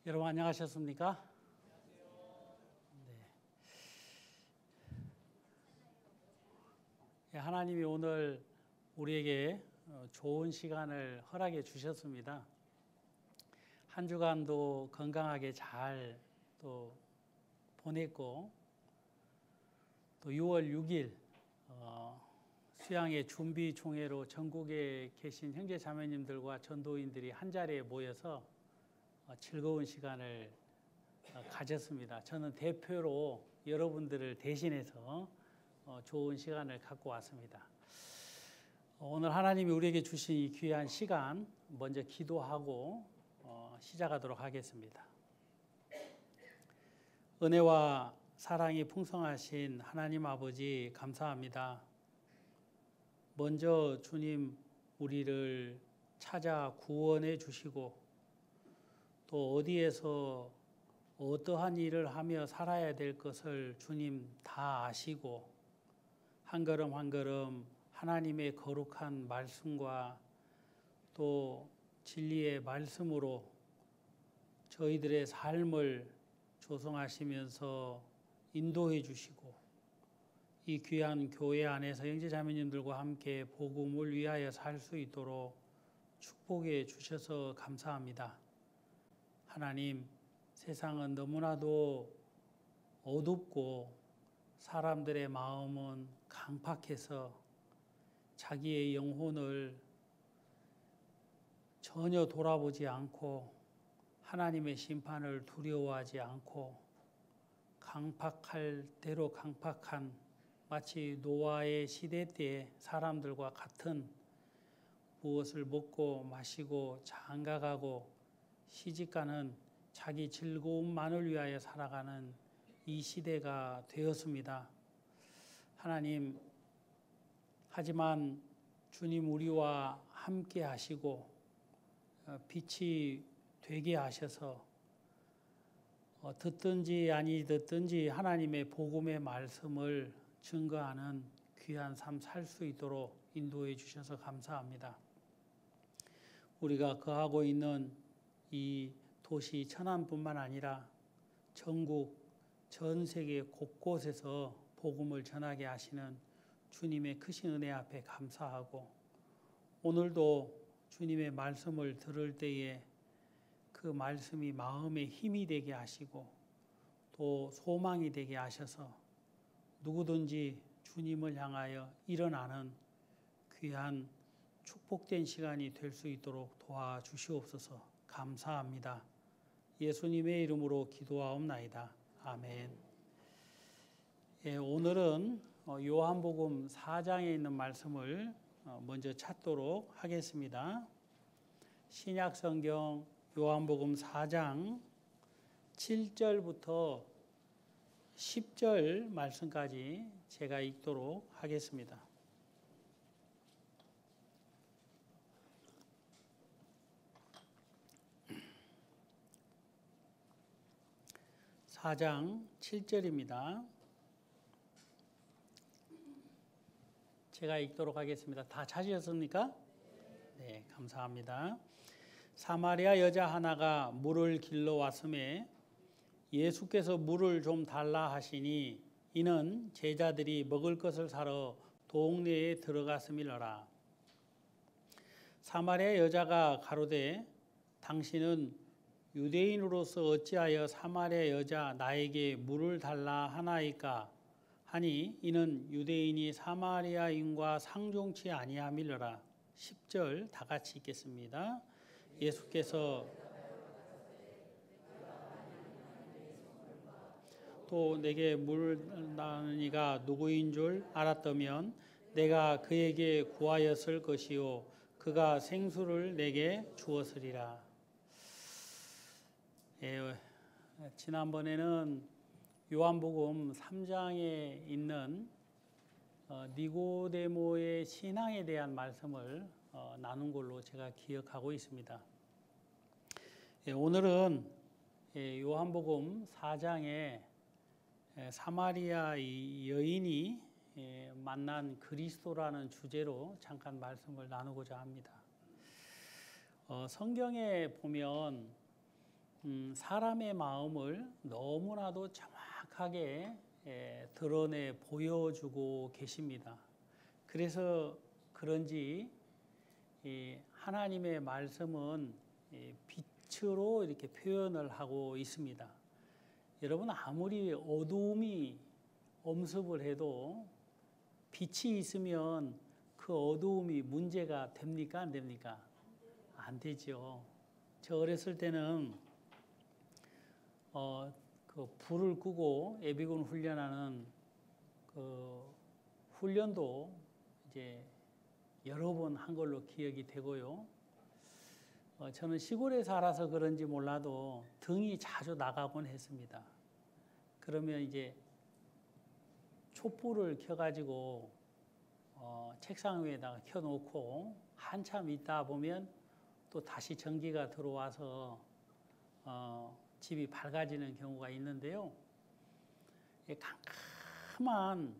여러분 안녕하셨습니까? 네. 하나님이 오늘 우리에게 좋은 시간을 허락해 주셨습니다. 한 주간도 건강하게 잘 또 보냈고 또 6월 6일 수양의 준비 총회로 전국에 계신 형제 자매님들과 전도인들이 한 자리에 모여서 즐거운 시간을 가졌습니다. 저는 대표로 여러분들을 대신해서 좋은 시간을 갖고 왔습니다. 오늘 하나님이 우리에게 주신 이 귀한 시간 먼저 기도하고 시작하도록 하겠습니다. 은혜와 사랑이 풍성하신 하나님 아버지 감사합니다. 먼저 주님 우리를 찾아 구원해 주시고 또 어디에서 어떠한 일을 하며 살아야 될 것을 주님 다 아시고 한 걸음 한 걸음 하나님의 거룩한 말씀과 또 진리의 말씀으로 저희들의 삶을 조성하시면서 인도해 주시고 이 귀한 교회 안에서 형제자매님들과 함께 복음을 위하여 살 수 있도록 축복해 주셔서 감사합니다. 하나님, 세상은 너무나도 어둡고 사람들의 마음은 강팍해서 자기의 영혼을 전혀 돌아보지 않고 하나님의 심판을 두려워하지 않고 강팍할 대로 강팍한 마치 노아의 시대 때의 사람들과 같은 무엇을 먹고 마시고 장가가고 시집가는 자기 즐거움만을 위하여 살아가는 이 시대가 되었습니다. 하나님, 하지만 주님 우리와 함께 하시고 빛이 되게 하셔서 듣든지 아니 듣든지 하나님의 복음의 말씀을 증거하는 귀한 삶 살 수 있도록 인도해 주셔서 감사합니다. 우리가 거하고 있는 이 도시 천안뿐만 아니라 전국 전 세계 곳곳에서 복음을 전하게 하시는 주님의 크신 은혜 앞에 감사하고 오늘도 주님의 말씀을 들을 때에 그 말씀이 마음에 힘이 되게 하시고 또 소망이 되게 하셔서 누구든지 주님을 향하여 일어나는 귀한 축복된 시간이 될 수 있도록 도와주시옵소서. 감사합니다. 예수님의 이름으로 기도하옵나이다. 아멘. 오늘은 요한복음 4장에 있는 말씀을 먼저 찾도록 하겠습니다. 신약성경 요한복음 4장 7절부터 10절 말씀까지 제가 읽도록 하겠습니다. 4장 7절입니다. 제가 읽도록 하겠습니다. 다 찾으셨습니까? 네, 감사합니다. 사마리아 여자 하나가 물을 길러 왔음에 예수께서 물을 좀 달라 하시니 이는 제자들이 먹을 것을 사러 동네에 들어갔음이러라. 사마리아 여자가 가로되 당신은 유대인으로서 어찌하여 사마리아 여자 나에게 물을 달라 하나이까 하니 이는 유대인이 사마리아인과 상종치 아니함이러라. 10절 다 같이 읽겠습니다. 예수께서 또 내게 물을 다는 이가 누구인 줄 알았다면 내가 그에게 구하였을 것이요 그가 생수를 내게 주었으리라. 지난번에는 요한복음 3장에 있는 니고데모의 신앙에 대한 말씀을 나눈 걸로 제가 기억하고 있습니다. 오늘은 요한복음 4장에 사마리아 여인이 만난 그리스도라는 주제로 잠깐 말씀을 나누고자 합니다. 성경에 보면 사람의 마음을 너무나도 정확하게 드러내 보여주고 계십니다. 그래서 그런지 하나님의 말씀은 빛으로 이렇게 표현을 하고 있습니다. 여러분, 아무리 어두움이 엄습을 해도 빛이 있으면 그 어두움이 문제가 됩니까? 안 됩니까? 안 되죠. 저 어렸을 때는 그 불을 끄고 예비군 훈련하는 그 훈련도 이제 여러 번 한 걸로 기억이 되고요. 저는 시골에 살아서 그런지 몰라도 등이 자주 나가곤 했습니다. 그러면 이제 촛불을 켜가지고 책상 위에다가 켜놓고 한참 있다 보면 또 다시 전기가 들어와서 집이 밝아지는 경우가 있는데요. 캄캄한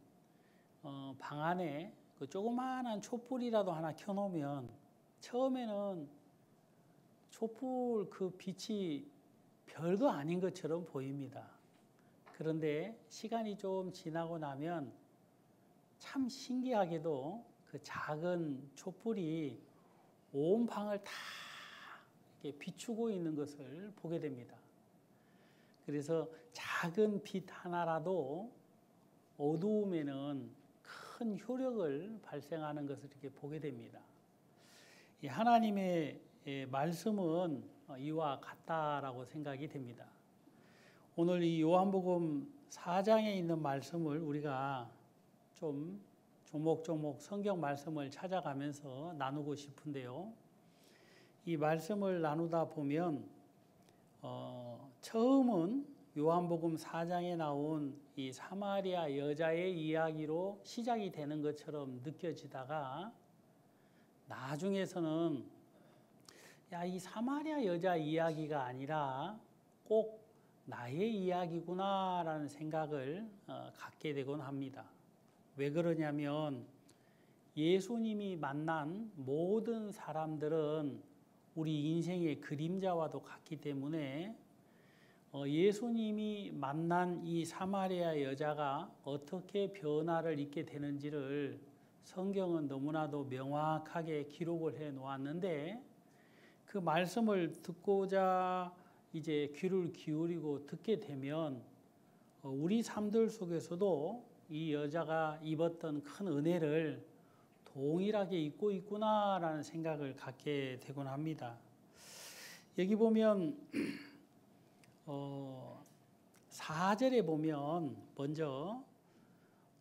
방 안에 그 조그마한 촛불이라도 하나 켜놓으면 처음에는 촛불 그 빛이 별거 아닌 것처럼 보입니다. 그런데 시간이 좀 지나고 나면 참 신기하게도 그 작은 촛불이 온 방을 다 이렇게 비추고 있는 것을 보게 됩니다. 그래서 작은 빛 하나라도 어두움에는 큰 효력을 발생하는 것을 이렇게 보게 됩니다. 이 하나님의 말씀은 이와 같다라고 생각이 됩니다. 오늘 이 요한복음 4장에 있는 말씀을 우리가 좀 조목조목 성경 말씀을 찾아가면서 나누고 싶은데요. 이 말씀을 나누다 보면 처음은 요한복음 4장에 나온 이 사마리아 여자의 이야기로 시작이 되는 것처럼 느껴지다가 나중에서는 이 사마리아 여자 이야기가 아니라 꼭 나의 이야기구나라는 생각을 갖게 되곤 합니다. 왜 그러냐면 예수님이 만난 모든 사람들은 우리 인생의 그림자와도 같기 때문에 예수님이 만난 이 사마리아 여자가 어떻게 변화를 입게 되는지를 성경은 너무나도 명확하게 기록을 해 놓았는데 그 말씀을 듣고자 이제 귀를 기울이고 듣게 되면 우리 삶들 속에서도 이 여자가 입었던 큰 은혜를 동일하게 입고 있구나라는 생각을 갖게 되곤 합니다. 여기 보면 4절에 보면 먼저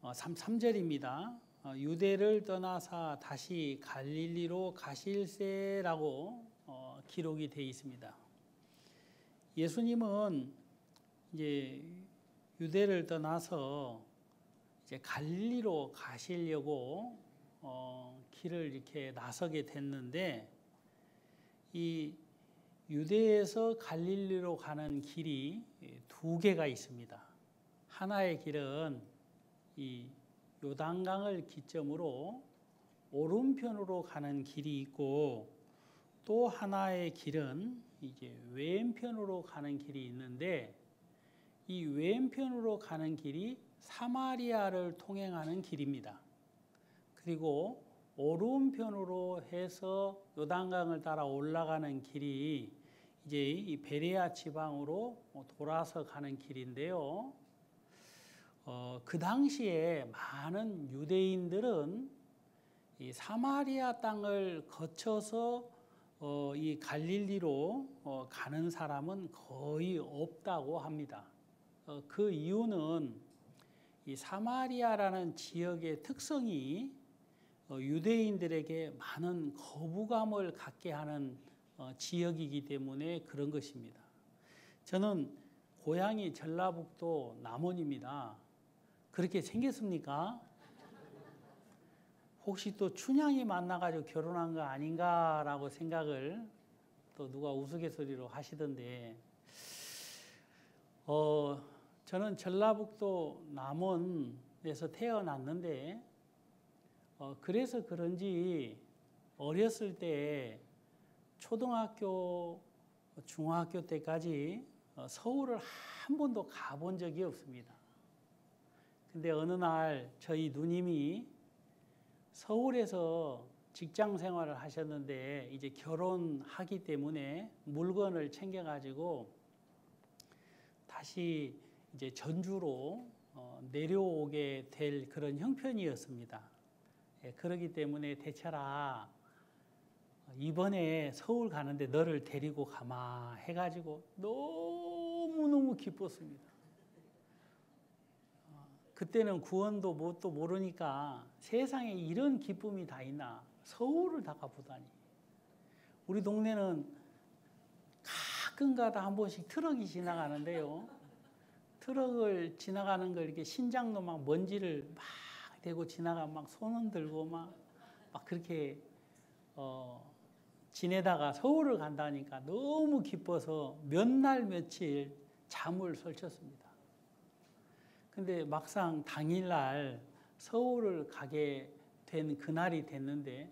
3절입니다. 유대를 떠나사 다시 갈릴리로 가실세라고 기록이 되어 있습니다. 예수님은 이제 유대를 떠나서 이제 갈릴리로 가시려고 길을 이렇게 나서게 됐는데 이 유대에서 갈릴리로 가는 길이 두 개가 있습니다. 하나의 길은 이 요단강을 기점으로 오른편으로 가는 길이 있고 또 하나의 길은 이제 왼편으로 가는 길이 있는데 이 왼편으로 가는 길이 사마리아를 통행하는 길입니다. 그리고 오른편으로 해서 요단강을 따라 올라가는 길이 이제 이 베레아 지방으로 돌아서 가는 길인데요. 그 당시에 많은 유대인들은 이 사마리아 땅을 거쳐서 이 갈릴리로 가는 사람은 거의 없다고 합니다. 그 이유는 이 사마리아라는 지역의 특성이 유대인들에게 많은 거부감을 갖게 하는 지역이기 때문에 그런 것입니다. 저는 고향이 전라북도 남원입니다. 그렇게 생겼습니까? 혹시 또 춘향이 만나가지고 결혼한 거 아닌가라고 생각을 또 누가 우스갯소리로 하시던데 저는 전라북도 남원에서 태어났는데 그래서 그런지 어렸을 때 초등학교 중학교 때까지 서울을 한 번도 가본 적이 없습니다. 근데 어느 날 저희 누님이 서울에서 직장 생활을 하셨는데 이제 결혼하기 때문에 물건을 챙겨가지고 다시 이제 전주로 내려오게 될 그런 형편이었습니다. 그렇기 때문에 대철아, 이번에 서울 가는데 너를 데리고 가마 해가지고 너무너무 기뻤습니다. 그때는 구원도 뭣도 모르니까 세상에 이런 기쁨이 다 있나, 서울을 다 가보다니. 우리 동네는 가끔가다 한 번씩 트럭이 지나가는데요, 트럭을 지나가는 걸 이렇게 신장로 막 먼지를 막 대고 지나가면 막 손 흔들고 막 그렇게 지내다가 서울을 간다니까 너무 기뻐서 몇 날 며칠 잠을 설쳤습니다. 근데 막상 당일날 서울을 가게 된 그날이 됐는데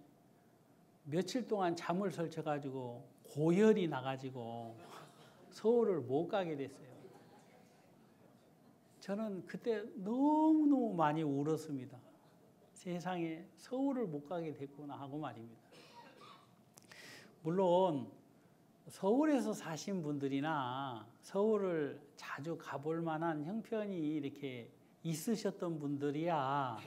며칠 동안 잠을 설쳐가지고 고열이 나가지고 서울을 못 가게 됐어요. 저는 그때 너무너무 많이 울었습니다. 세상에 서울을 못 가게 됐구나 하고 말입니다. 물론 서울에서 사신 분들이나 서울을 자주 가볼 만한 형편이 이렇게 있으셨던 분들이야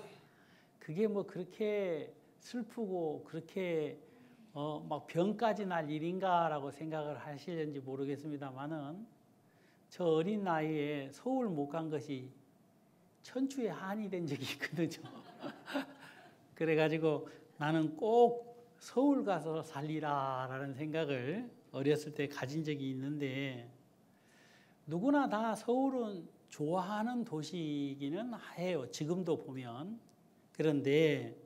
그게 뭐 그렇게 슬프고 그렇게 막 병까지 날 일인가라고 생각을 하시는지 모르겠습니다만은 저 어린 나이에 서울 못 간 것이 천추의 한이 된 적이 있거든요. 그래가지고 나는 꼭 서울 가서 살리라라는 생각을 어렸을 때 가진 적이 있는데, 누구나 다 서울은 좋아하는 도시이기는 해요. 지금도 보면. 그런데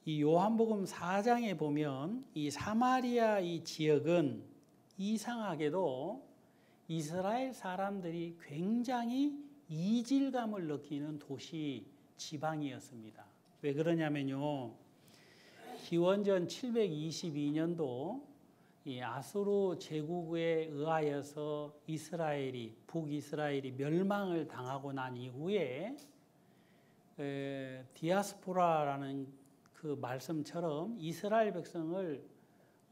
이 요한복음 4장에 보면 이 사마리아 이 지역은 이상하게도 이스라엘 사람들이 굉장히 이질감을 느끼는 도시 지방이었습니다. 왜 그러냐면요, 기원전 722년도 이 아수르 제국에 의하여서 북이스라엘이 멸망을 당하고 난 이후에 디아스포라라는 그 말씀처럼 이스라엘 백성을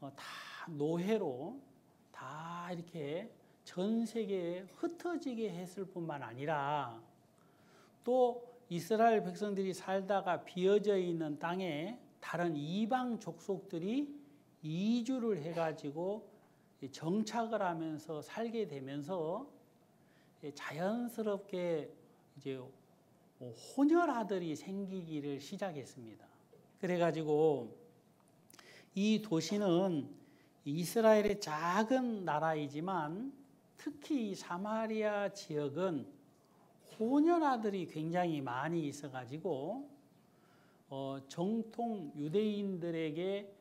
다 노예로 다 이렇게 전 세계에 흩어지게 했을 뿐만 아니라 또 이스라엘 백성들이 살다가 비어져 있는 땅에 다른 이방 족속들이 이주를 해가지고 정착을 하면서 살게 되면서 자연스럽게 이제 혼혈아들이 생기기를 시작했습니다. 그래가지고 이 도시는 이스라엘의 작은 나라이지만 특히 이 사마리아 지역은 혼혈아들이 굉장히 많이 있어가지고 정통 유대인들에게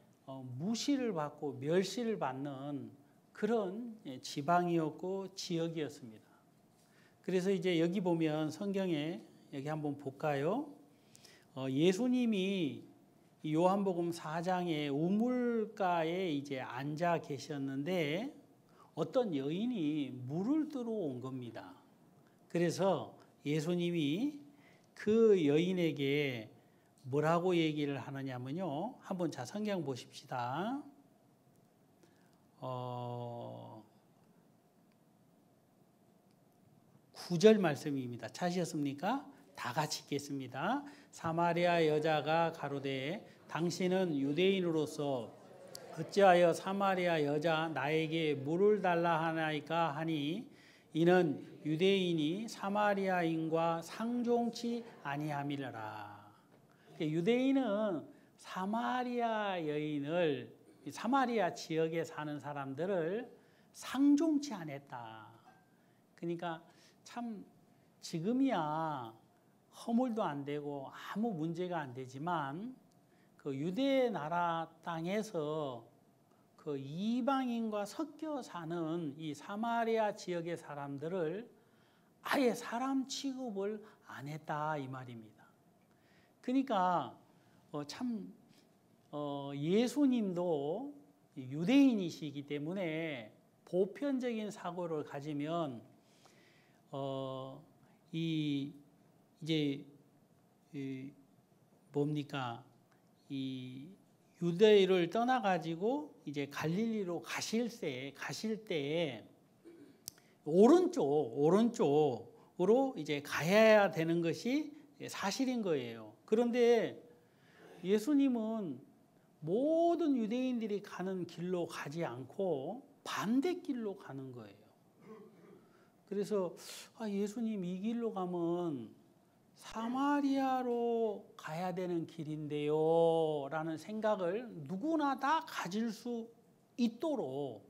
무시를 받고 멸시를 받는 그런 지방이었고 지역이었습니다. 그래서 이제 여기 보면 성경에 여기 한번 볼까요? 예수님이 요한복음 4장에 우물가에 이제 앉아 계셨는데 어떤 여인이 물을 들어온 겁니다. 그래서 예수님이 그 여인에게 뭐라고 얘기를 하느냐면요, 한번 자 성경 보십시다. 9절 말씀입니다. 찾으셨습니까? 다 같이 읽겠습니다. 사마리아 여자가 가로되 당신은 유대인으로서 어찌하여 사마리아 여자 나에게 물을 달라 하나이까 하니 이는 유대인이 사마리아인과 상종치 아니함이라. 유대인은 사마리아 여인을, 사마리아 지역에 사는 사람들을 상종치 않았다. 그러니까 참 지금이야 허물도 안 되고 아무 문제가 안 되지만 그 유대 나라 땅에서 그 이방인과 섞여 사는 이 사마리아 지역의 사람들을 아예 사람 취급을 안 했다 이 말입니다. 그러니까 참 예수님도 유대인이시기 때문에 보편적인 사고를 가지면 이제 뭡니까? 이 유대를 떠나가지고 이제 갈릴리로 가실 때 오른쪽으로 이제 가야 되는 것이 사실인 거예요. 그런데 예수님은 모든 유대인들이 가는 길로 가지 않고 반대길로 가는 거예요. 그래서 예수님 이 길로 가면 사마리아로 가야 되는 길인데요 라는 생각을 누구나 다 가질 수 있도록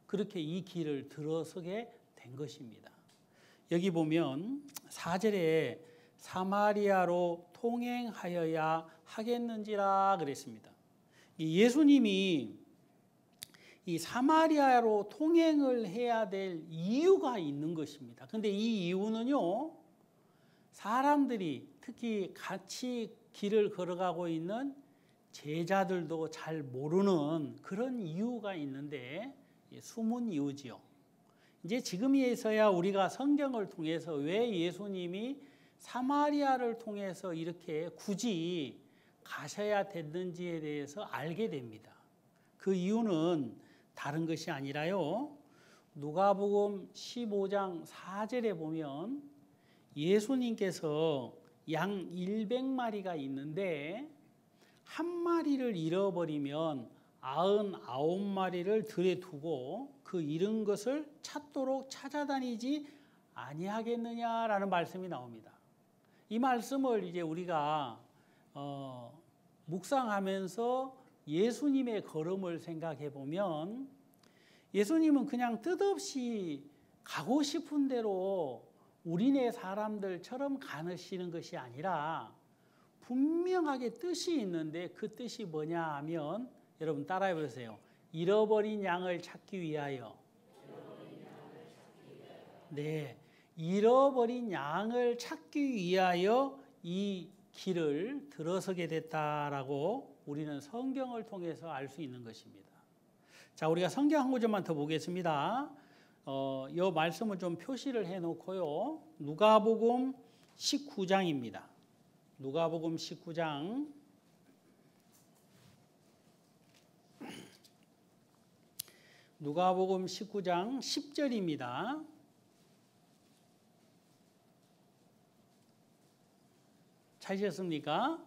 그렇게 이 길을 들어서게 된 것입니다. 여기 보면 4절에 사마리아로 통행하여야 하겠는지라 그랬습니다. 예수님이 이 사마리아로 통행을 해야 될 이유가 있는 것입니다. 그런데 이 이유는요, 사람들이 특히 같이 길을 걸어가고 있는 제자들도 잘 모르는 그런 이유가 있는데 숨은 이유지요. 이제 지금에서야 우리가 성경을 통해서 왜 예수님이 사마리아를 통해서 이렇게 굳이 가셔야 됐는지에 대해서 알게 됩니다. 그 이유는 다른 것이 아니라요, 누가복음 15장 4절에 보면 예수님께서 양 100마리가 있는데 한 마리를 잃어버리면 99마리를 들에 두고 그 잃은 것을 찾도록 찾아다니지 아니하겠느냐라는 말씀이 나옵니다. 이 말씀을 이제 우리가 묵상하면서 예수님의 걸음을 생각해 보면 예수님은 그냥 뜻없이 가고 싶은 대로 우리네 사람들처럼 가시는 것이 아니라 분명하게 뜻이 있는데 그 뜻이 뭐냐 하면 여러분 따라해 보세요. 잃어버린 양을 찾기 위하여. 네, 잃어버린 양을 찾기 위하여 이 길을 들어서게 됐다라고 우리는 성경을 통해서 알 수 있는 것입니다. 자, 우리가 성경 한 구절만 더 보겠습니다. 이 말씀을 좀 표시를 해놓고요. 누가복음 19장입니다. 누가복음 19장. 누가복음 19장 10절입니다. 찾으셨습니까?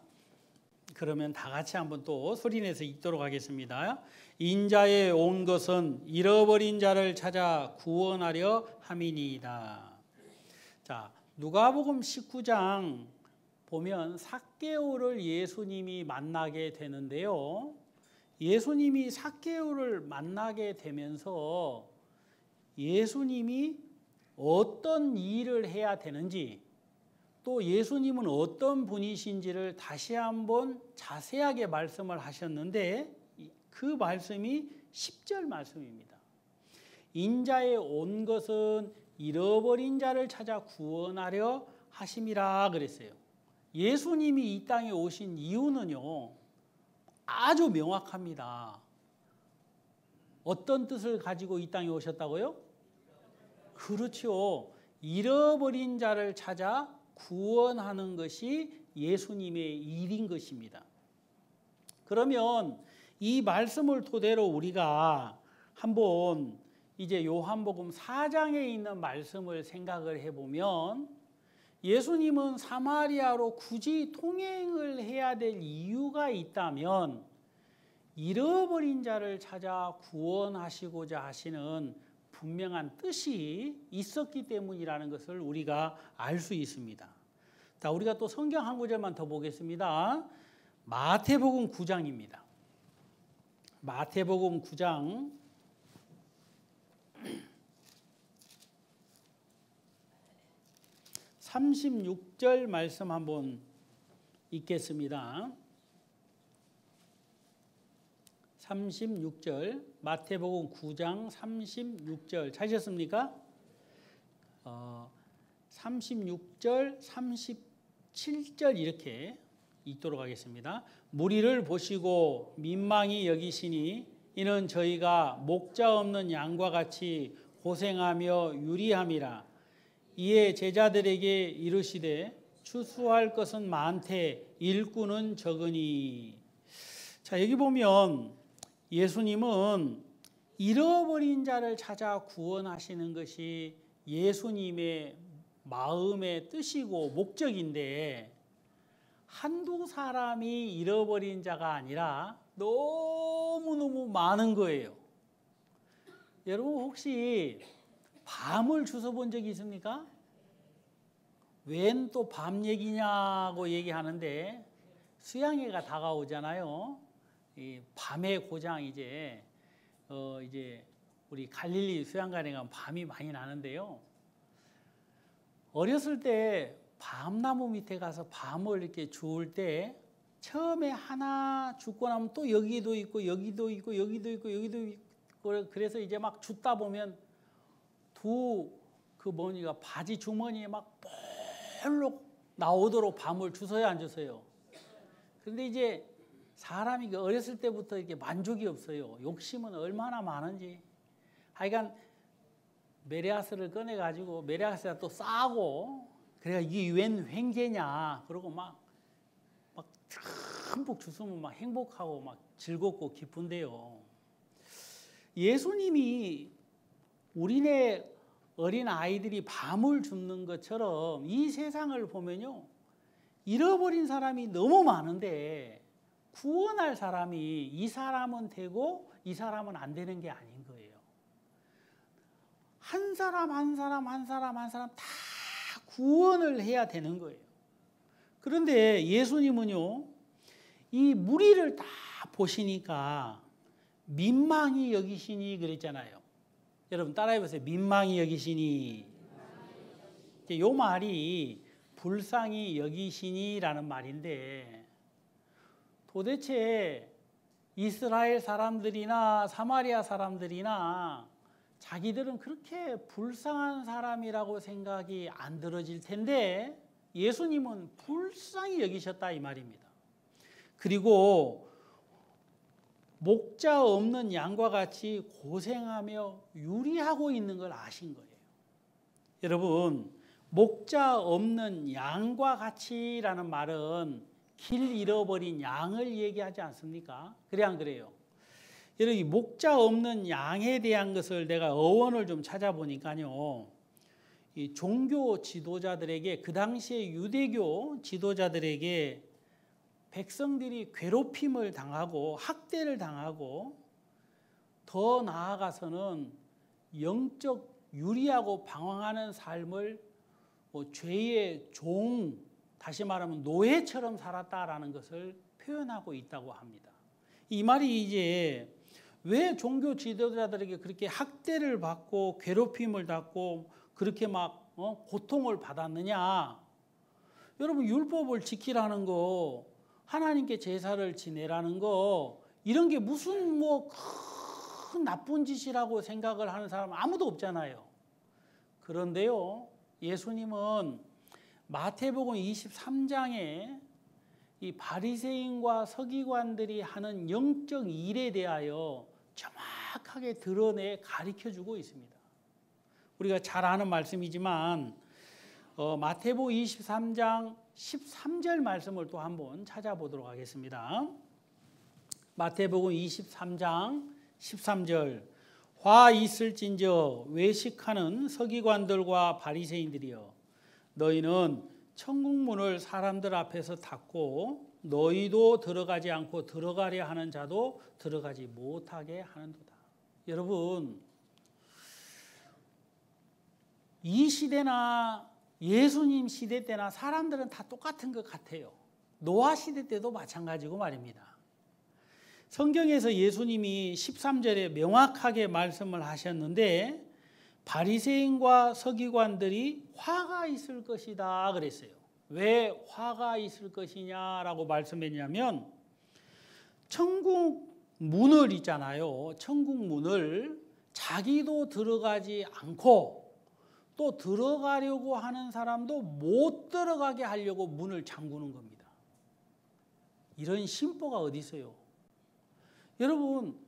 그러면 다 같이 한번 또 소리내서 읽도록 하겠습니다. 인자에 온 것은 잃어버린 자를 찾아 구원하려 함이니이다. 자, 누가복음 19장 보면 삭개오를 예수님이 만나게 되는데요. 예수님이 삭개오를 만나게 되면서 예수님이 어떤 일을 해야 되는지 또 예수님은 어떤 분이신지를 다시 한번 자세하게 말씀을 하셨는데 그 말씀이 10절 말씀입니다. 인자에 온 것은 잃어버린 자를 찾아 구원하려 하심이라 그랬어요. 예수님이 이 땅에 오신 이유는요, 아주 명확합니다. 어떤 뜻을 가지고 이 땅에 오셨다고요? 그렇죠. 잃어버린 자를 찾아 구원하는 것이 예수님의 일인 것입니다. 그러면 이 말씀을 토대로 우리가 한번 이제 요한복음 4장에 있는 말씀을 생각을 해보면 예수님은 사마리아로 굳이 통행을 해야 될 이유가 있다면 잃어버린 자를 찾아 구원하시고자 하시는 분명한 뜻이 있었기 때문이라는 것을 우리가 알 수 있습니다. 자, 우리가 또 성경 한 구절만 더 보겠습니다. 마태복음 9장입니다. 마태복음 9장 36절 말씀 한번 읽겠습니다. 36절, 마태복음 9장 36절 찾으셨습니까? 36절, 37절 이렇게 읽도록 하겠습니다. 무리를 보시고 민망히 여기시니 이는 저희가 목자 없는 양과 같이 고생하며 유리함이라. 이에 제자들에게 이르시되 추수할 것은 많되 일꾼은 적으니. 자, 여기 보면 예수님은 잃어버린 자를 찾아 구원하시는 것이 예수님의 마음의 뜻이고 목적인데, 한두 사람이 잃어버린 자가 아니라 너무너무 많은 거예요. 여러분 혹시 밤을 주워 본 적이 있습니까? 웬 또 밤 얘기냐고 얘기하는데, 수양회가 다가오잖아요. 이 밤의 고장 이제 우리 갈릴리 수양관에 가면 밤이 많이 나는데요. 어렸을 때 밤나무 밑에 가서 밤을 이렇게 주울 때 처음에 하나 죽고 나면 또 여기도 있고 여기도 있고 여기도 있고 여기도 있고, 그래서 이제 막 줍다 보면 바지 주머니에 막 볼록 나오도록 밤을 주워야 안 주워요. 그런데 이제 사람이 어렸을 때부터 이렇게 만족이 없어요. 욕심은 얼마나 많은지. 하여간 메리아스를 꺼내가지고 메리아스가 또 싸고, 그래가 이게 웬 횡재냐 그러고 막 듬뿍 주스면 막 행복하고 막 즐겁고 기쁜데요. 예수님이 우리네 어린 아이들이 밤을 줍는 것처럼 이 세상을 보면요, 잃어버린 사람이 너무 많은데 구원할 사람이 이 사람은 되고 이 사람은 안 되는 게 아닌 거예요. 한 사람 다 구원을 해야 되는 거예요. 그런데 예수님은요, 이 무리를 다 보시니까 민망히 여기시니 그랬잖아요. 여러분 따라해보세요. 민망히 여기시니. 이 말이 불쌍히 여기시니라는 말인데, 도대체 이스라엘 사람들이나 사마리아 사람들이나 자기들은 그렇게 불쌍한 사람이라고 생각이 안 들어질 텐데 예수님은 불쌍히 여기셨다 이 말입니다. 그리고 목자 없는 양과 같이 고생하며 유리하고 있는 걸 아신 거예요. 여러분, 목자 없는 양과 같이라는 말은 길 잃어버린 양을 얘기하지 않습니까? 그래 안 그래요? 여러분, 이 목자 없는 양에 대한 것을 내가 어원을 좀 찾아보니까요, 이 종교 지도자들에게, 그 당시에 유대교 지도자들에게 백성들이 괴롭힘을 당하고 학대를 당하고 더 나아가서는 영적 유리하고 방황하는 삶을 죄의 종, 다시 말하면 노예처럼 살았다라는 것을 표현하고 있다고 합니다. 이 말이 이제 왜 종교 지도자들에게 그렇게 학대를 받고 괴롭힘을 받고 그렇게 막 고통을 받았느냐? 여러분, 율법을 지키라는 거, 하나님께 제사를 지내라는 거, 이런 게 무슨 큰 나쁜 짓이라고 생각을 하는 사람은 아무도 없잖아요. 그런데요, 예수님은 마태복음 23장에 이 바리새인과 서기관들이 하는 영적 일에 대하여 정확하게 드러내 가르쳐주고 있습니다. 우리가 잘 아는 말씀이지만 마태복음 23장 13절 말씀을 또 한번 찾아보도록 하겠습니다. 마태복음 23장 13절. 화 있을진저 외식하는 서기관들과 바리새인들이여, 너희는 천국문을 사람들 앞에서 닫고 너희도 들어가지 않고 들어가려 하는 자도 들어가지 못하게 하는도다. 여러분, 이 시대나 예수님 시대 때나 사람들은 다 똑같은 것 같아요. 노아 시대 때도 마찬가지고 말입니다. 성경에서 예수님이 13절에 명확하게 말씀을 하셨는데, 바리새인과 서기관들이 화가 있을 것이다 그랬어요. 왜 화가 있을 것이냐라고 말씀했냐면, 천국 문을 있잖아요. 천국 문을 자기도 들어가지 않고 또 들어가려고 하는 사람도 못 들어가게 하려고 문을 잠그는 겁니다. 이런 심보가 어디 있어요? 여러분,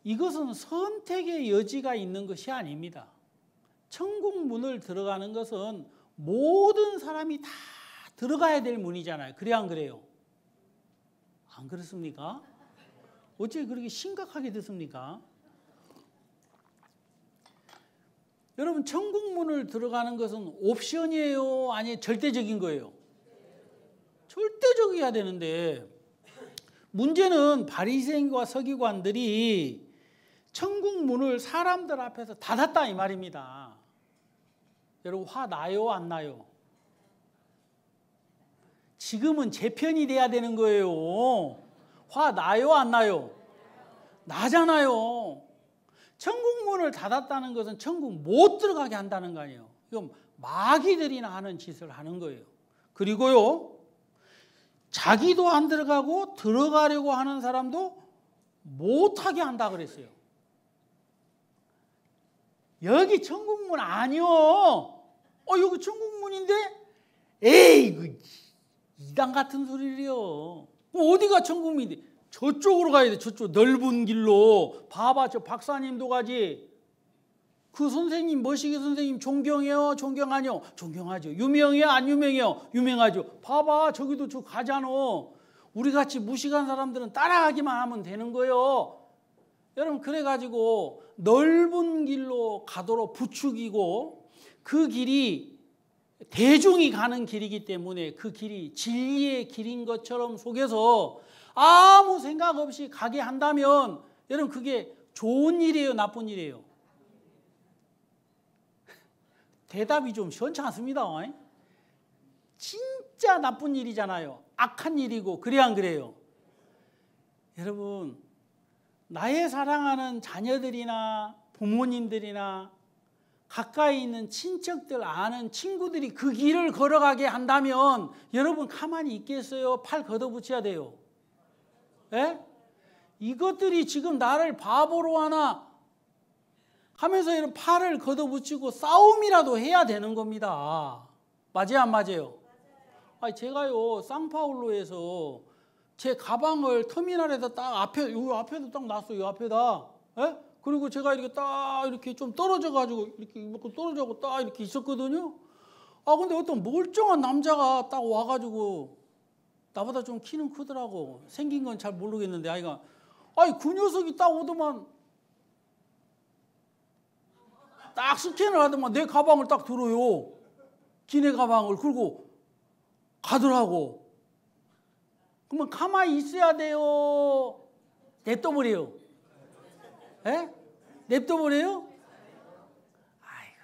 이것은 선택의 여지가 있는 것이 아닙니다. 천국 문을 들어가는 것은 모든 사람이 다 들어가야 될 문이잖아요. 그래 안 그래요? 안 그렇습니까? 어째 그렇게 심각하게 듣습니까? 여러분, 천국 문을 들어가는 것은 옵션이에요? 아니 절대적인 거예요? 절대적이어야 되는데, 문제는 바리새인과 서기관들이 천국 문을 사람들 앞에서 닫았다 이 말입니다. 여러분, 화 나요 안 나요? 지금은 제 편이 돼야 되는 거예요. 화 나요 안 나요? 나잖아요. 천국 문을 닫았다는 것은 천국 못 들어가게 한다는 거 아니에요. 이건 마귀들이나 하는 짓을 하는 거예요. 그리고요, 자기도 안 들어가고 들어가려고 하는 사람도 못하게 한다 그랬어요. 여기 천국문 아니요. 여기 천국문인데? 에이, 그 이단 같은 소리래요. 어디가 천국문인데? 저쪽으로 가야 돼. 저쪽 넓은 길로. 봐봐, 저 박사님도 가지. 그 선생님, 머시기 선생님 존경해요? 존경하뇨? 존경하죠. 유명해요? 안 유명해요? 유명하죠. 봐봐, 저기도 저 가잖아. 우리같이 무식한 사람들은 따라가기만 하면 되는 거예요. 여러분, 그래가지고 넓은 길로 가도록 부추기고, 그 길이 대중이 가는 길이기 때문에 그 길이 진리의 길인 것처럼 속여서 아무 생각 없이 가게 한다면, 여러분, 그게 좋은 일이에요? 나쁜 일이에요? 대답이 좀 시원치 않습니다. 진짜 나쁜 일이잖아요. 악한 일이고. 그래 안 그래요? 여러분, 나의 사랑하는 자녀들이나 부모님들이나 가까이 있는 친척들, 아는 친구들이 그 길을 걸어가게 한다면 여러분 가만히 있겠어요? 팔 걷어붙여야 돼요. 예? 이것들이 지금 나를 바보로 하나 하면서 이런 팔을 걷어붙이고 싸움이라도 해야 되는 겁니다. 맞아요, 안 맞아요? 아니, 제가요, 상파울로에서 제 가방을 터미널에다 딱 앞에, 요 앞에도 딱 놨어요. 요 앞에다. 예? 그리고 제가 이렇게 딱 이렇게 좀 떨어져가지고 이렇게 떨어져고 딱 이렇게 있었거든요. 근데 어떤 멀쩡한 남자가 딱 와가지고 나보다 좀 키는 크더라고. 생긴 건 잘 모르겠는데 그 녀석이 딱 오더만 딱 스캔을 하더만 내 가방을 딱 들어요. 기내 가방을. 그리고 가더라고. 그러면 가만히 있어야 돼요? 냅둬버려요? 예? 냅둬버려요? 아이고,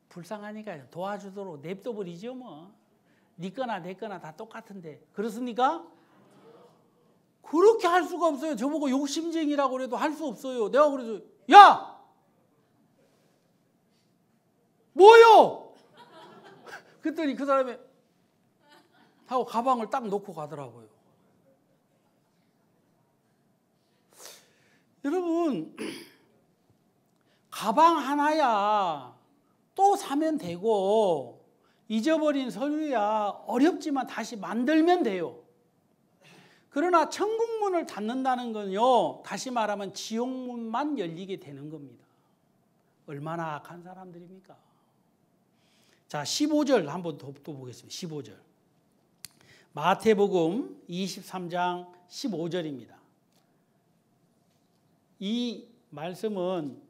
불쌍하니까 도와주도록 냅둬버리죠 뭐. 네 거나 내 거나 다 똑같은데. 그렇습니까? 그렇게 할 수가 없어요. 저보고 욕심쟁이라고 그래도 할 수 없어요. 내가 그래서 야! 뭐요? 그랬더니 그 사람이 하고 가방을 딱 놓고 가더라고요. 여러분, 가방 하나야 또 사면 되고, 잊어버린 서류야 어렵지만 다시 만들면 돼요. 그러나 천국문을 닫는다는 건요, 다시 말하면 지옥문만 열리게 되는 겁니다. 얼마나 악한 사람들입니까? 자, 15절 한번 또 보겠습니다. 15절. 마태복음 23장 15절입니다. 이 말씀은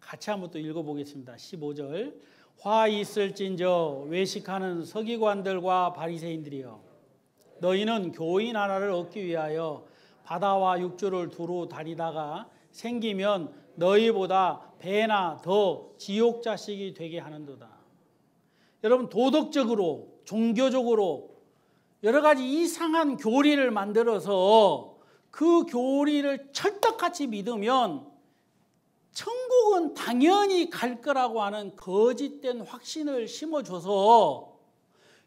같이 한번 또 읽어보겠습니다. 15절. 화 있을진저 외식하는 서기관들과 바리새인들이여, 너희는 교인 하나를 얻기 위하여 바다와 육조를 두루 다니다가 생기면 너희보다 배나 더 지옥 자식이 되게 하는도다. 여러분, 도덕적으로, 종교적으로 여러 가지 이상한 교리를 만들어서 그 교리를 철떡같이 믿으면 천국은 당연히 갈 거라고 하는 거짓된 확신을 심어줘서,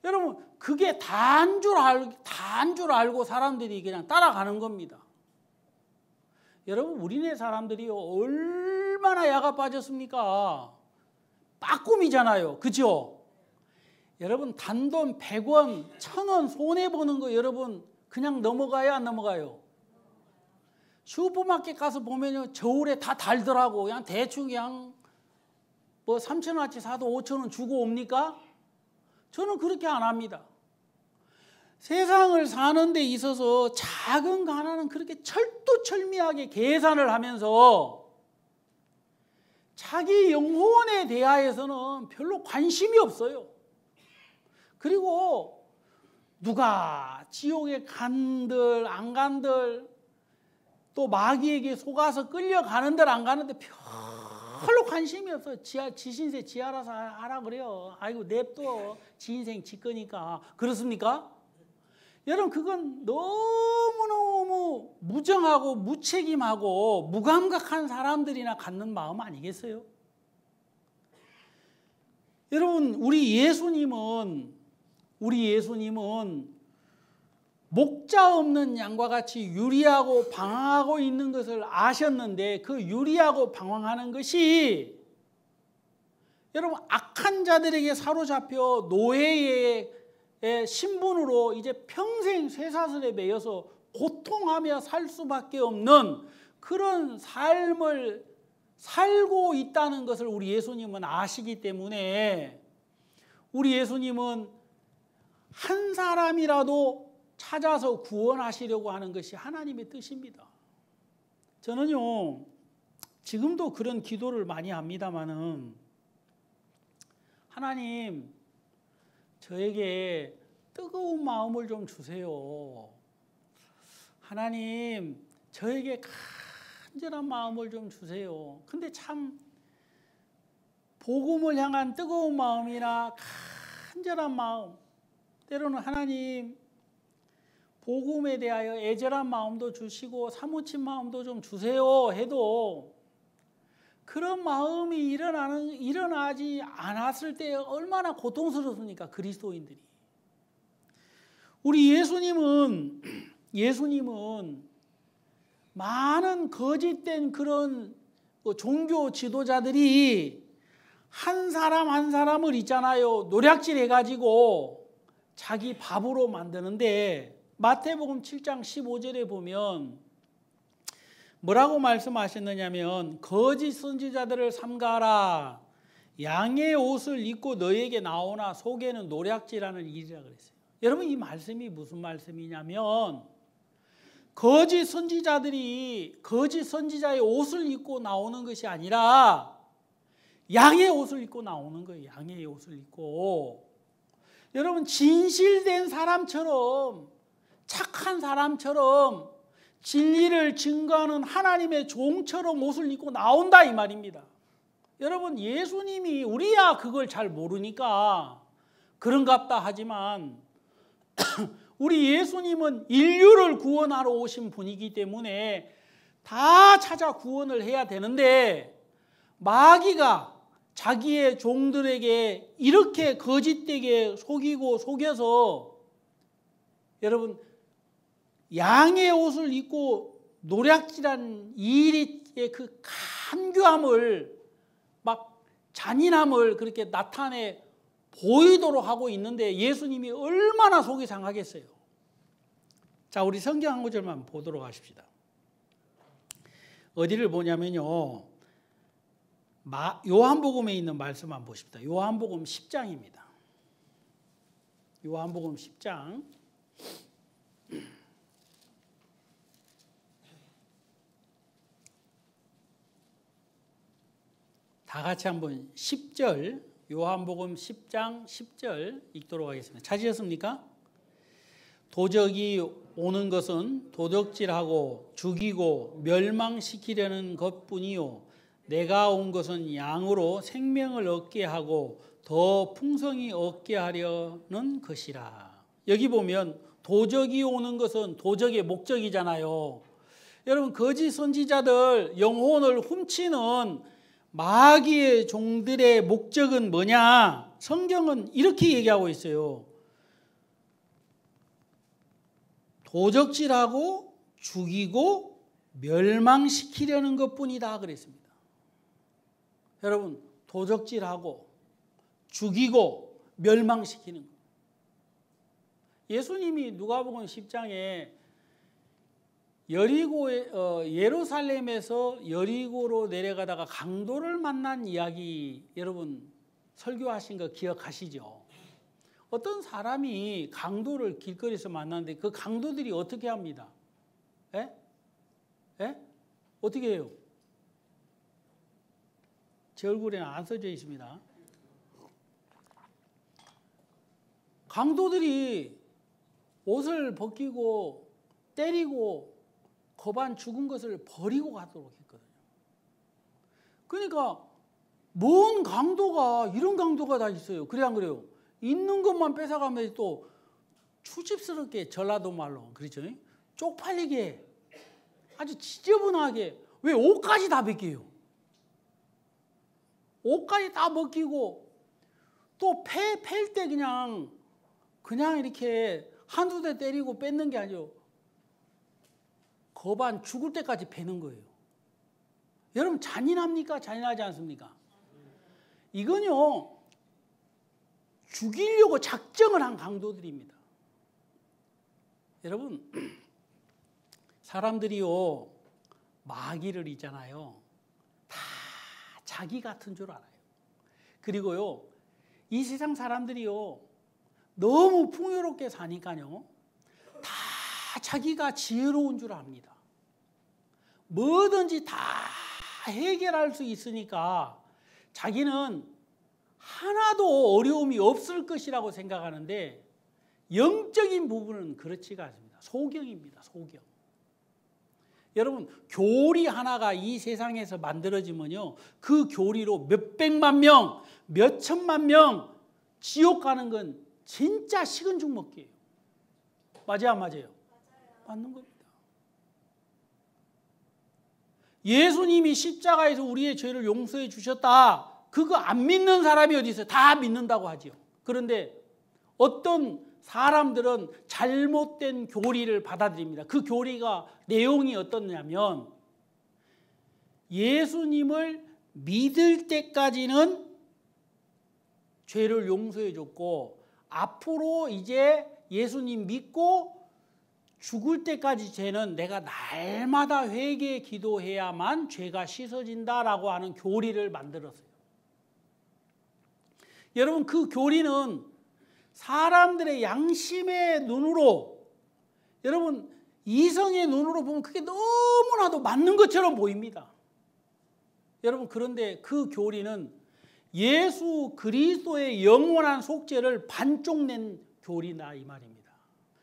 여러분, 그게 다인 줄 알고 사람들이 그냥 따라가는 겁니다. 여러분, 우리네 사람들이요, 얼마나 야가 빠졌습니까? 빠꿈이잖아요. 그죠? 여러분, 단돈 100원, 1000원 손해보는 거 여러분 그냥 넘어가요, 안 넘어가요? 슈퍼마켓 가서 보면요, 저울에 다 달더라고. 그냥 대충 그냥 뭐 3,000원어치 사도 5,000원 주고 옵니까? 저는 그렇게 안 합니다. 세상을 사는 데 있어서 작은 가난은 그렇게 철두철미하게 계산을 하면서 자기 영혼에 대하여서는 별로 관심이 없어요. 그리고 누가 지옥에 간들 안 간들 또 마귀에게 속아서 끌려가는들 안 가는데 별로 관심이 없어요. 지 신세 지 알아서 하라 그래요. 아이고 냅둬. 지 인생 지 거니까. 그렇습니까? 여러분 그건 너무너무 무정하고 무책임하고 무감각한 사람들이나 갖는 마음 아니겠어요? 여러분 우리 예수님은 목자 없는 양과 같이 유리하고 방황하고 있는 것을 아셨는데 그 유리하고 방황하는 것이 여러분 악한 자들에게 사로잡혀 노예의 신분으로 이제 평생 쇠사슬에 매여서 고통하며 살 수밖에 없는 그런 삶을 살고 있다는 것을 우리 예수님은 아시기 때문에 우리 예수님은 한 사람이라도 찾아서 구원하시려고 하는 것이 하나님의 뜻입니다. 저는요 지금도 그런 기도를 많이 합니다마는 하나님 저에게 뜨거운 마음을 좀 주세요. 하나님 저에게 간절한 마음을 좀 주세요. 근데 참 복음을 향한 뜨거운 마음이나 간절한 마음 때로는 하나님 복음에 대하여 애절한 마음도 주시고 사무친 마음도 좀 주세요 해도 그런 마음이 일어나지 않았을 때 얼마나 고통스럽습니까? 그리스도인들이. 우리 예수님은 많은 거짓된 그런 종교 지도자들이 한 사람 한 사람을 있잖아요. 노략질 해가지고 자기 밥으로 만드는데 마태복음 7장 15절에 보면 뭐라고 말씀하셨느냐면 거짓 선지자들을 삼가라. 양의 옷을 입고 너에게 나오나 속에는 노략질하는 일이라 그랬어요. 여러분 이 말씀이 무슨 말씀이냐면 거짓 선지자들이 거짓 선지자의 옷을 입고 나오는 것이 아니라 양의 옷을 입고 나오는 거예요. 양의 옷을 입고. 여러분 진실된 사람처럼 착한 사람처럼 진리를 증거하는 하나님의 종처럼 옷을 입고 나온다 이 말입니다. 여러분 예수님이 우리야 그걸 잘 모르니까 그런갑다 하지만 우리 예수님은 인류를 구원하러 오신 분이기 때문에 다 찾아 구원을 해야 되는데 마귀가 자기의 종들에게 이렇게 거짓되게 속이고 속여서 여러분 양의 옷을 입고 노략질한 일의 그 간교함을 막 잔인함을 그렇게 나타내 보이도록 하고 있는데 예수님이 얼마나 속이 상하겠어요. 자, 우리 성경 한 구절만 보도록 하십시다. 어디를 보냐면요. 요한복음에 있는 말씀만 보십시다. 요한복음 10장입니다. 요한복음 10장. 다 같이 한번 10절, 요한복음 10장 10절 읽도록 하겠습니다. 찾으셨습니까? 도적이 오는 것은 도적질하고 죽이고 멸망시키려는 것뿐이요 내가 온 것은 양으로 생명을 얻게 하고 더 풍성히 얻게 하려는 것이라. 여기 보면 도적이 오는 것은 도적의 목적이잖아요. 여러분 거짓 선지자들 영혼을 훔치는 마귀의 종들의 목적은 뭐냐? 성경은 이렇게 얘기하고 있어요. 도적질하고 죽이고 멸망시키려는 것뿐이다 그랬습니다. 여러분 도적질하고 죽이고 멸망시키는 것. 예수님이 누가복음 10장에 예루살렘에서 여리고로 내려가다가 강도를 만난 이야기 여러분 설교하신 거 기억하시죠? 어떤 사람이 강도를 길거리에서 만났는데 그 강도들이 어떻게 합니다? 예? 예? 어떻게 해요? 제 얼굴에는 안 써져 있습니다. 강도들이 옷을 벗기고 때리고 거반 죽은 것을 버리고 가도록 했거든요. 그러니까 뭔 강도가 이런 강도가 다 있어요. 그래 안 그래요? 있는 것만 뺏어가면 또 추집스럽게 전라도 말로 그렇죠? 쪽팔리게 아주 지저분하게 왜 옷까지 다 벗겨요? 옷까지 다 벗기고 또 팰 때 그냥 이렇게 한두 대 때리고 뺏는 게 아니고 거반 죽을 때까지 패는 거예요. 여러분 잔인합니까? 잔인하지 않습니까? 이건요 죽이려고 작정을 한 강도들입니다. 여러분 사람들이요 마귀를 있잖아요. 다 자기 같은 줄 알아요. 그리고요 이 세상 사람들이요 너무 풍요롭게 사니까요 다 자기가 지혜로운 줄 압니다. 뭐든지 다 해결할 수 있으니까 자기는 하나도 어려움이 없을 것이라고 생각하는데 영적인 부분은 그렇지가 않습니다. 소경입니다. 소경. 여러분 교리 하나가 이 세상에서 만들어지면요 그 교리로 몇백만 명, 몇천만 명 지옥 가는 건 진짜 식은 죽 먹기예요. 맞아요 안 맞아요? 맞는 겁니다. 예수님이 십자가에서 우리의 죄를 용서해 주셨다. 그거 안 믿는 사람이 어디 있어요? 다 믿는다고 하지요. 그런데 어떤 사람들은 잘못된 교리를 받아들입니다. 그 교리가 내용이 어떻냐면 예수님을 믿을 때까지는 죄를 용서해 줬고 앞으로 이제 예수님 믿고 죽을 때까지 죄는 내가 날마다 회개 기도해야만 죄가 씻어진다라고 하는 교리를 만들었어요. 여러분 그 교리는 사람들의 양심의 눈으로 여러분 이성의 눈으로 보면 그게 너무나도 맞는 것처럼 보입니다. 여러분 그런데 그 교리는 예수 그리스도의 영원한 속죄를 반쪽 낸 교리다 이 말입니다.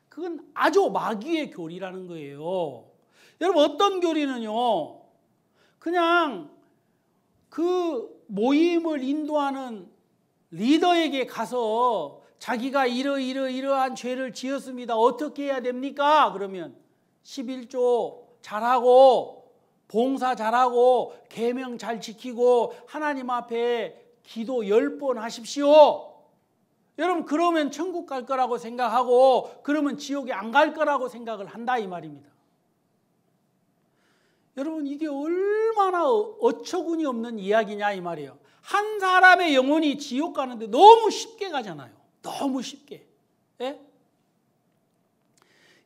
그건 아주 마귀의 교리라는 거예요. 여러분 어떤 교리는요 그냥 그 모임을 인도하는 리더에게 가서 자기가 이러한 죄를 지었습니다. 어떻게 해야 됩니까? 그러면 11조 잘하고 봉사 잘하고 계명 잘 지키고 하나님 앞에 기도 10번 하십시오. 여러분 그러면 천국 갈 거라고 생각하고 그러면 지옥에 안 갈 거라고 생각을 한다 이 말입니다. 여러분 이게 얼마나 어처구니 없는 이야기냐 이 말이에요. 한 사람의 영혼이 지옥 가는데 너무 쉽게 가잖아요. 너무 쉽게. 예?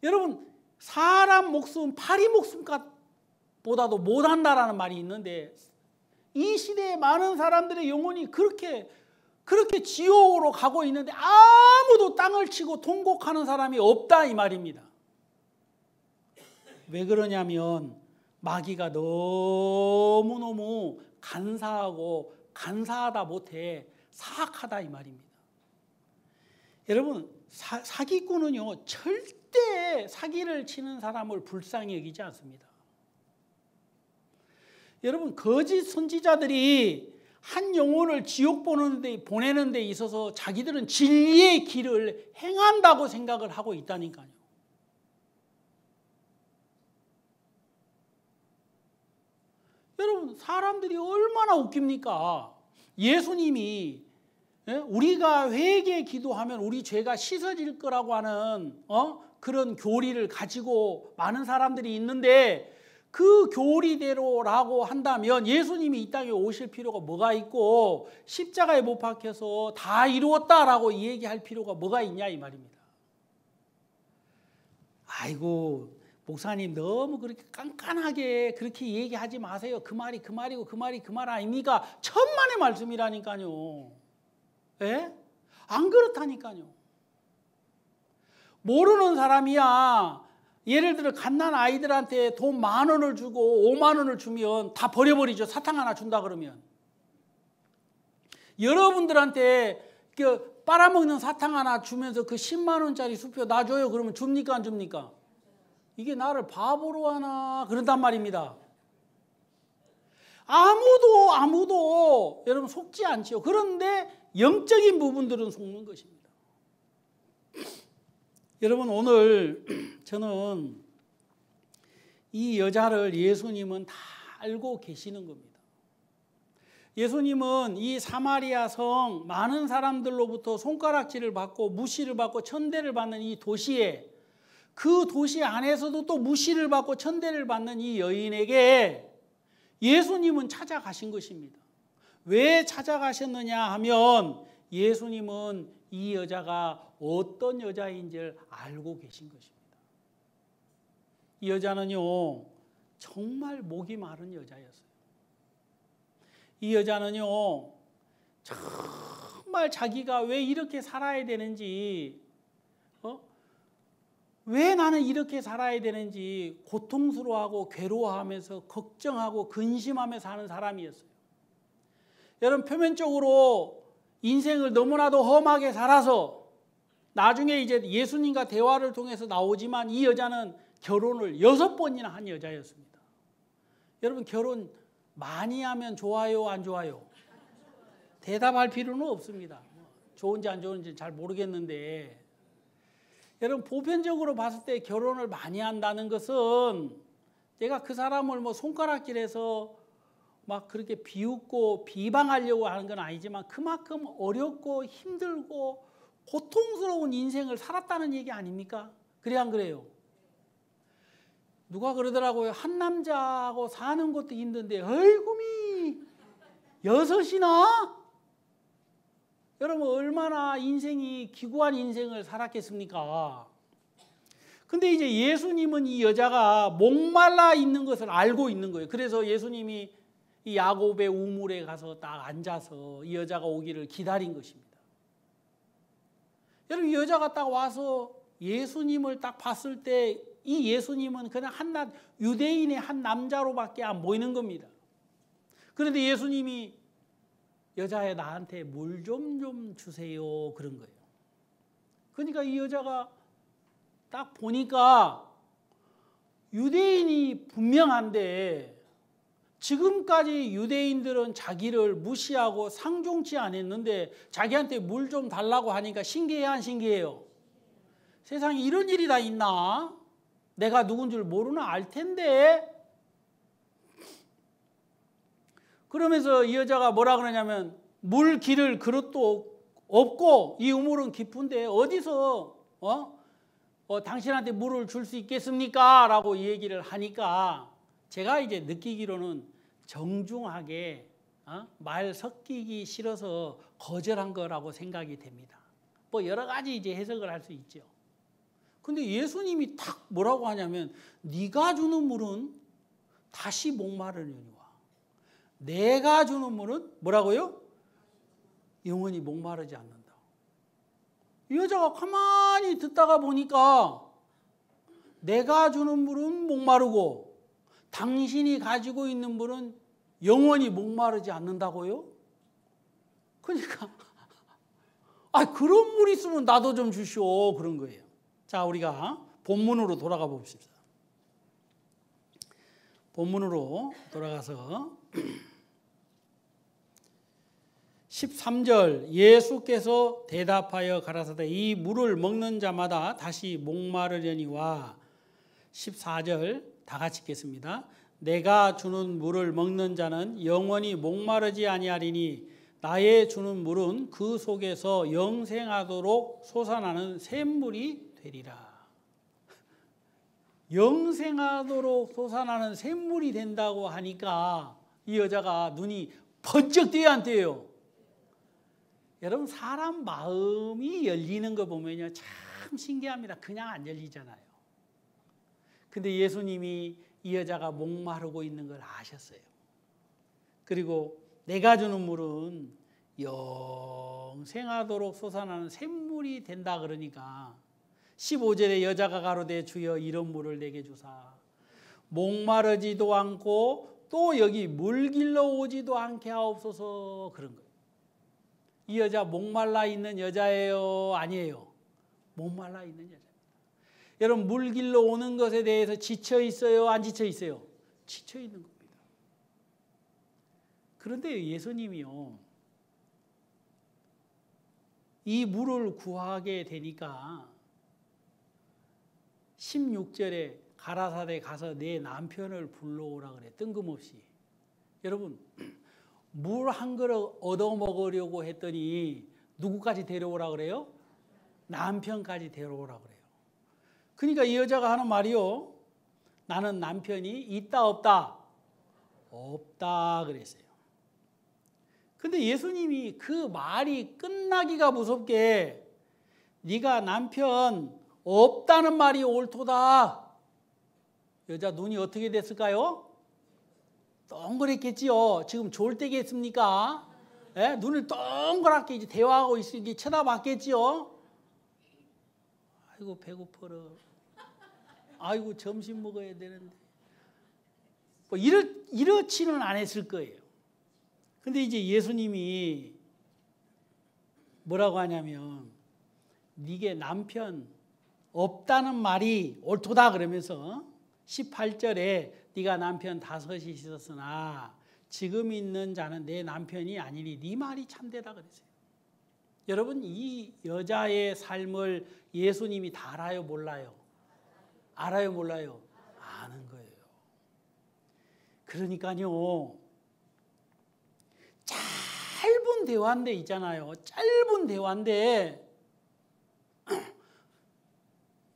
여러분 사람 목숨 파리 목숨보다도 못한다라는 말이 있는데 이 시대에 많은 사람들의 영혼이 그렇게 지옥으로 가고 있는데 아무도 땅을 치고 통곡하는 사람이 없다 이 말입니다. 왜 그러냐면 마귀가 너무너무 간사하다 못해 사악하다 이 말입니다. 여러분 사기꾼은요 절대 사기를 치는 사람을 불쌍히 여기지 않습니다. 여러분 거짓 선지자들이 한 영혼을 지옥 보내는 데 있어서 자기들은 진리의 길을 행한다고 생각을 하고 있다니까요. 여러분 사람들이 얼마나 웃깁니까? 예수님이 우리가 회개 기도하면 우리 죄가 씻어질 거라고 하는 그런 교리를 가지고 많은 사람들이 있는데 그 교리대로라고 한다면 예수님이 이 땅에 오실 필요가 뭐가 있고 십자가에 못 박혀서 다 이루었다라고 얘기할 필요가 뭐가 있냐 이 말입니다. 아이고 목사님 너무 그렇게 깐깐하게 그렇게 얘기하지 마세요. 그 말이 그 말이고 그 말이 그 말 아닙니까? 천만의 말씀이라니까요. 예? 안 그렇다니까요. 모르는 사람이야. 예를 들어 갓난 아이들한테 돈 10,000원을 주고 50,000원을 주면 다 버려버리죠. 사탕 하나 준다 그러면. 여러분들한테 그 빨아먹는 사탕 하나 주면서 그 10만 원짜리 수표 놔줘요. 그러면 줍니까 안 줍니까? 이게 나를 바보로 하나 그런단 말입니다. 아무도 여러분 속지 않죠. 그런데 영적인 부분들은 속는 것입니다. 여러분 오늘 저는 이 여자를 예수님은 다 알고 계시는 겁니다. 예수님은 이 사마리아 성 많은 사람들로부터 손가락질을 받고 무시를 받고 천대를 받는 이 도시에 그 도시 안에서도 또 무시를 받고 천대를 받는 이 여인에게 예수님은 찾아가신 것입니다. 왜 찾아가셨느냐 하면 예수님은 이 여자가 어떤 여자인지를 알고 계신 것입니다. 이 여자는요 정말 목이 마른 여자였어요. 이 여자는요 정말 자기가 왜 이렇게 살아야 되는지 왜 나는 이렇게 살아야 되는지 고통스러워하고 괴로워하면서 걱정하고 근심하며 사는 사람이었어요. 여러분 표면적으로 인생을 너무나도 험하게 살아서 나중에 이제 예수님과 대화를 통해서 나오지만 이 여자는 결혼을 6번이나 한 여자였습니다. 여러분 결혼 많이 하면 좋아요 안 좋아요? 대답할 필요는 없습니다. 좋은지 안 좋은지 잘 모르겠는데 여러분 보편적으로 봤을 때 결혼을 많이 한다는 것은 내가 그 사람을 뭐 손가락질해서 막 그렇게 비웃고 비방하려고 하는 건 아니지만 그만큼 어렵고 힘들고 고통스러운 인생을 살았다는 얘기 아닙니까? 그래 안 그래요? 누가 그러더라고요. 한 남자하고 사는 것도 힘든데 얼굴이 6이나? 여러분 얼마나 인생이 기구한 인생을 살았겠습니까? 근데 이제 예수님은 이 여자가 목말라 있는 것을 알고 있는 거예요. 그래서 예수님이 이 야곱의 우물에 가서 딱 앉아서 이 여자가 오기를 기다린 것입니다. 여러분 이 여자가 딱 와서 예수님을 딱 봤을 때 이 예수님은 그냥 유대인의 한 남자로밖에 안 보이는 겁니다. 그런데 예수님이 여자애 나한테 물 좀 주세요 그런 거예요. 그러니까 이 여자가 딱 보니까 유대인이 분명한데 지금까지 유대인들은 자기를 무시하고 상종치 않았는데 자기한테 물 좀 달라고 하니까 신기해요 안 신기해요? 세상에 이런 일이 다 있나? 내가 누군 줄 모르나 알 텐데. 그러면서 이 여자가 뭐라 그러냐면 물 기를 그릇도 없고 이 우물은 깊은데 어디서 당신한테 물을 줄 수 있겠습니까? 라고 얘기를 하니까 제가 이제 느끼기로는 정중하게 말 섞이기 싫어서 거절한 거라고 생각이 됩니다. 뭐 여러 가지 이제 해석을 할 수 있죠. 근데 예수님이 딱 뭐라고 하냐면 네가 주는 물은 다시 목마르려니와 내가 주는 물은 뭐라고요? 영원히 목마르지 않는다. 이 여자가 가만히 듣다가 보니까 내가 주는 물은 목마르고 당신이 가지고 있는 물은 영원히 목마르지 않는다고요? 그러니까 그런 물 있으면 나도 좀 주시오 그런 거예요. 자 우리가 본문으로 돌아가 봅시다. 본문으로 돌아가서 13절 예수께서 대답하여 가라사대 이 물을 먹는 자마다 다시 목마르려니와 14절 다 같이 읽겠습니다. 내가 주는 물을 먹는 자는 영원히 목마르지 아니하리니 나의 주는 물은 그 속에서 영생하도록 솟아나는 샘물이 되리라. 영생하도록 솟아나는 샘물이 된다고 하니까 이 여자가 눈이 번쩍 띄어야 안 띄어요? 여러분 사람 마음이 열리는 거 보면요 참 신기합니다. 그냥 안 열리잖아요. 근데 예수님이 이 여자가 목마르고 있는 걸 아셨어요. 그리고 내가 주는 물은 영생하도록 솟아나는 샘물이 된다 그러니까 15절에 여자가 가로되 주여 이런 물을 내게 주사 목마르지도 않고 또 여기 물 길러 오지도 않게 하옵소서 그런 거예요. 이 여자 목말라 있는 여자예요? 아니에요? 목말라 있는 여자입니다. 여러분 물 길러 오는 것에 대해서 지쳐 있어요? 안 지쳐 있어요? 지쳐 있는 겁니다. 그런데 예수님이요, 이 물을 구하게 되니까 16절에 가라사대 가서 내 남편을 불러오라 그래. 뜬금없이. 여러분 물 한 그릇 얻어먹으려고 했더니 누구까지 데려오라 그래요? 남편까지 데려오라 그래요. 그러니까 이 여자가 하는 말이요, 나는 남편이 있다 없다? 없다 그랬어요. 근데 예수님이 그 말이 끝나기가 무섭게 네가 남편 없다는 말이 옳도다. 여자 눈이 어떻게 됐을까요? 동그랬겠지요. 지금 좋을 때겠습니까? 예? 눈을 동그랗게 이제 대화하고 있으니 쳐다봤겠지요. 아이고 배고파라. 아이고 점심 먹어야 되는데. 뭐 이렇지는 않았을 거예요. 근데 이제 예수님이 뭐라고 하냐면 네게 남편 없다는 말이 옳도다 그러면서 18절에 네가 남편 5이 있었으나 지금 있는 자는 내 남편이 아니니 네 말이 참되다 그랬어요. 여러분 이 여자의 삶을 예수님이 다 알아요 몰라요? 알아요 몰라요? 아는 거예요. 그러니까요, 짧은 대화인데 있잖아요. 짧은 대화인데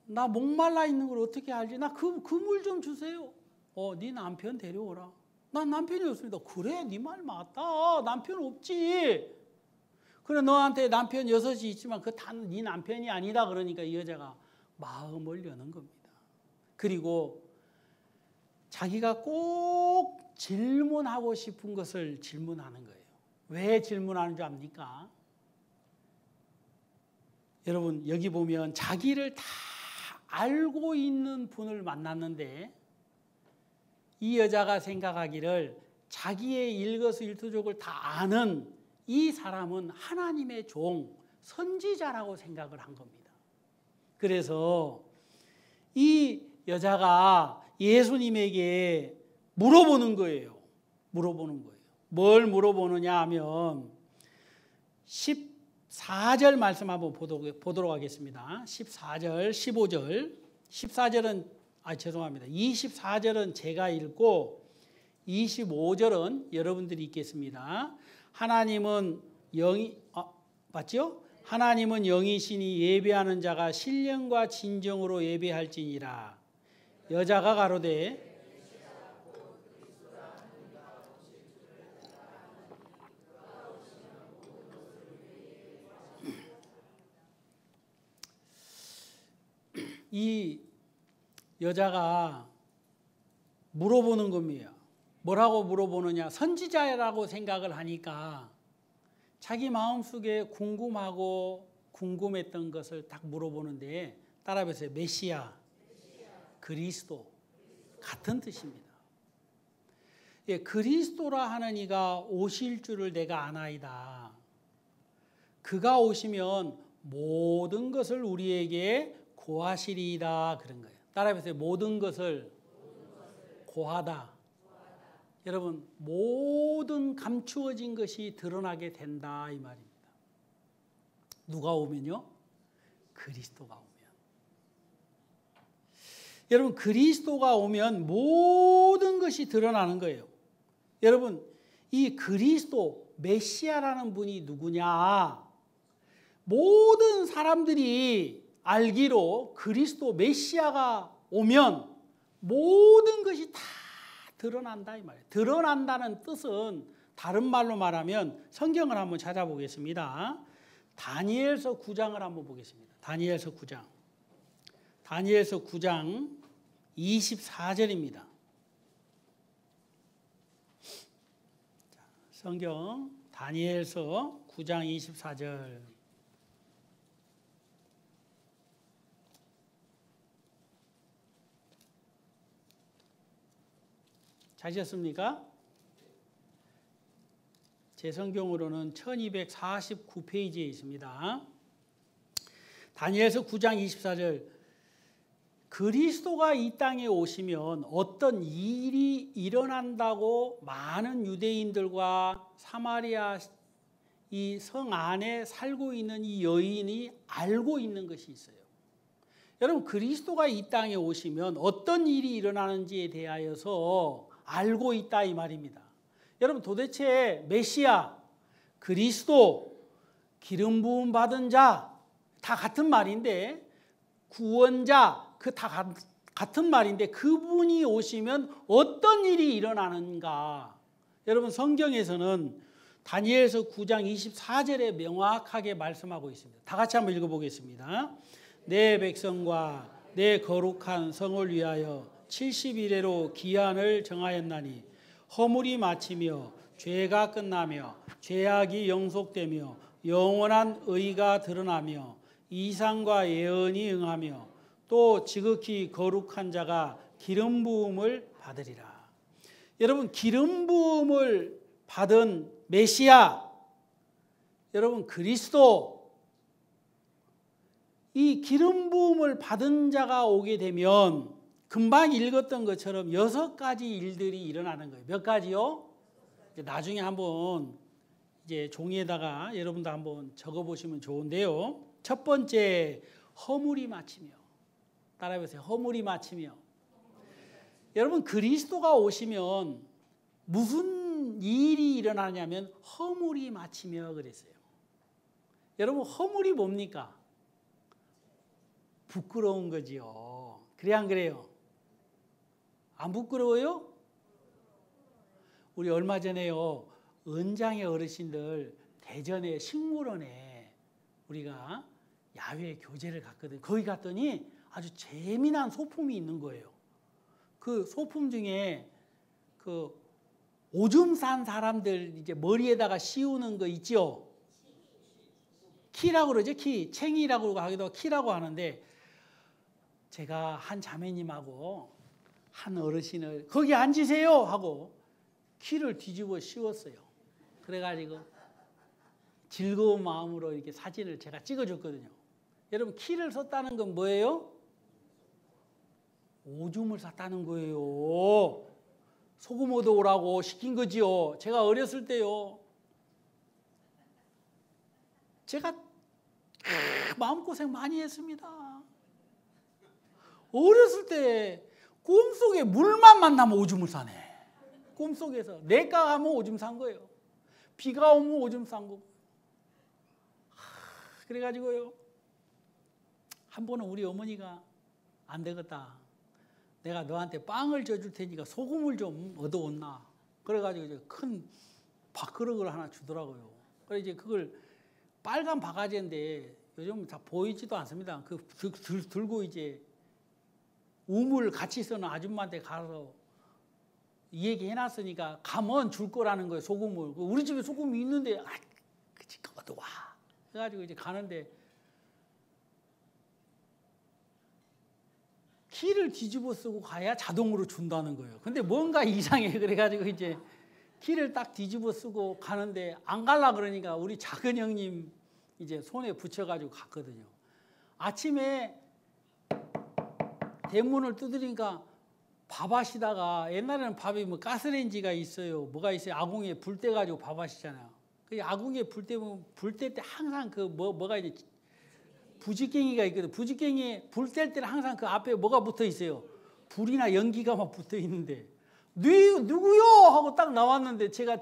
나 목말라 있는 걸 어떻게 알지? 나 그 물 좀 주세요. 네 남편 데려오라. 난 남편이 없습니다. 그래, 네 말 맞다. 남편 없지. 그래, 너한테 남편 6이 있지만 그 다 네 남편이 아니다. 그러니까 이 여자가 마음을 여는 겁니다. 그리고 자기가 꼭 질문하고 싶은 것을 질문하는 거예요. 왜 질문하는 줄 압니까? 여러분 여기 보면 자기를 다 알고 있는 분을 만났는데 이 여자가 생각하기를 자기의 일거수일투족을 다 아는 이 사람은 하나님의 종, 선지자라고 생각을 한 겁니다. 그래서 이 여자가 예수님에게 물어보는 거예요. 물어보는 거예요. 뭘 물어보느냐 하면 14절 말씀 한번 보도록 하겠습니다. 14절, 15절. 14절은 죄송합니다. 24절은 제가 읽고 25절은 여러분들이 읽겠습니다. 하나님은 영이 맞죠? 하나님은 영이시니 예배하는 자가 신령과 진정으로 예배할지니라. 여자가 가로되 이 여자가 물어보는 겁니다. 뭐라고 물어보느냐? 선지자라고 생각을 하니까 자기 마음속에 궁금하고 궁금했던 것을 딱 물어보는데 따라해보세요. 메시아, 그리스도 같은 뜻입니다. 예, 그리스도라 하는 이가 오실 줄을 내가 아나이다. 그가 오시면 모든 것을 우리에게 고하시리이다 그런 거예요. 따라해보세요. 모든 것을 고하다. 여러분 모든 감추어진 것이 드러나게 된다 이 말입니다. 누가 오면요? 그리스도가 오면. 여러분 그리스도가 오면 모든 것이 드러나는 거예요. 여러분 이 그리스도 메시아라는 분이 누구냐? 모든 사람들이 알기로 그리스도 메시아가 오면 모든 것이 다 드러난다 이 말이에요. 드러난다는 뜻은 다른 말로 말하면 성경을 한번 찾아보겠습니다. 다니엘서 9장을 한번 보겠습니다. 다니엘서 9장. 다니엘서 9장 24절입니다. 성경 다니엘서 9장 24절. 찾으셨습니까? 제 성경으로는 1249페이지에 있습니다. 다니엘서 9장 24절. 그리스도가 이 땅에 오시면 어떤 일이 일어난다고 많은 유대인들과 사마리아 이 성 안에 살고 있는 이 여인이 알고 있는 것이 있어요. 여러분, 그리스도가 이 땅에 오시면 어떤 일이 일어나는지에 대하여서 알고 있다 이 말입니다. 여러분, 도대체 메시아, 그리스도, 기름 부음 받은 자 다 같은 말인데, 구원자 그 다 같은 말인데 그분이 오시면 어떤 일이 일어나는가? 여러분, 성경에서는 다니엘서 9장 24절에 명확하게 말씀하고 있습니다. 다 같이 한번 읽어보겠습니다. 내 백성과 내 거룩한 성을 위하여 70일에로 기한을 정하였나니 허물이 마치며 죄가 끝나며 죄악이 영속되며 영원한 의가 드러나며 이상과 예언이 응하며 또 지극히 거룩한 자가 기름 부음을 받으리라. 여러분, 기름 부음을 받은 메시아, 여러분 그리스도, 이 기름 부음을 받은 자가 오게 되면 금방 읽었던 것처럼 6가지 일들이 일어나는 거예요. 몇 가지요? 나중에 한번 이제 종이에다가 여러분도 한번 적어보시면 좋은데요. 첫 번째, 허물이 마치며. 따라해보세요. 허물이 마치며. 여러분, 그리스도가 오시면 무슨 일이 일어나냐면 허물이 마치며 그랬어요. 여러분, 허물이 뭡니까? 부끄러운 거지요. 그래 안 그래요? 안 부끄러워요? 우리 얼마 전에요, 은장의 어르신들 대전의 식물원에 우리가 야외 교제를 갔거든요. 거기 갔더니 아주 재미난 소품이 있는 거예요. 그 소품 중에 그 오줌 싼 사람들 이제 머리에다가 씌우는 거 있죠? 키라고 그러죠? 키. 챙이라고 하기도 하고 키라고 하는데, 제가 한 자매님하고 한 어르신을 거기 앉으세요 하고 키를 뒤집어 씌웠어요. 그래가지고 즐거운 마음으로 이렇게 사진을 제가 찍어줬거든요. 여러분, 키를 썼다는 건 뭐예요? 오줌을 쌌다는 거예요. 소금 얻어 오라고 시킨 거지요. 제가 어렸을 때요, 제가 마음고생 많이 했습니다. 어렸을 때 꿈속에 물만 만나면 오줌을 싸네. 꿈속에서 내가 가면 오줌 산 거예요. 비가 오면 오줌 싼 거고. 그래가지고요, 한 번은 우리 어머니가 안 되겠다, 내가 너한테 빵을 쪄줄 테니까 소금을 좀 얻어온나. 그래가지고 이제 큰 밥그릇을 하나 주더라고요. 그래서 이제 그걸 빨간 바가지인데 요즘 다 보이지도 않습니다. 그 들고 이제 우물 같이 쓰는 아줌마한테 가서 이 얘기 해놨으니까 가면 줄 거라는 거예요. 소금을. 우리 집에 소금이 있는데, 그치, 그것도 와. 그래가지고 이제 가는데 키를 뒤집어 쓰고 가야 자동으로 준다는 거예요. 근데 뭔가 이상해. 그래가지고 이제 키를 딱 뒤집어 쓰고 가는데 안 갈라 그러니까 우리 작은 형님 이제 손에 붙여가지고 갔거든요. 아침에 대문을 두드리니까 밥 하시다가, 옛날에는 밥이 뭐 가스레인지가 있어요. 뭐가 있어요? 아궁이에 불 떼가지고 밥 하시잖아요. 그 아궁이에 불 때면 불 뗄 때 항상 그 뭐가 이제 부직갱이가 있거든. 부직갱이에 불 뗄 때는 항상 그 앞에 뭐가 붙어 있어요? 불이나 연기가 막 붙어 있는데, 누구요? 하고 딱 나왔는데 제가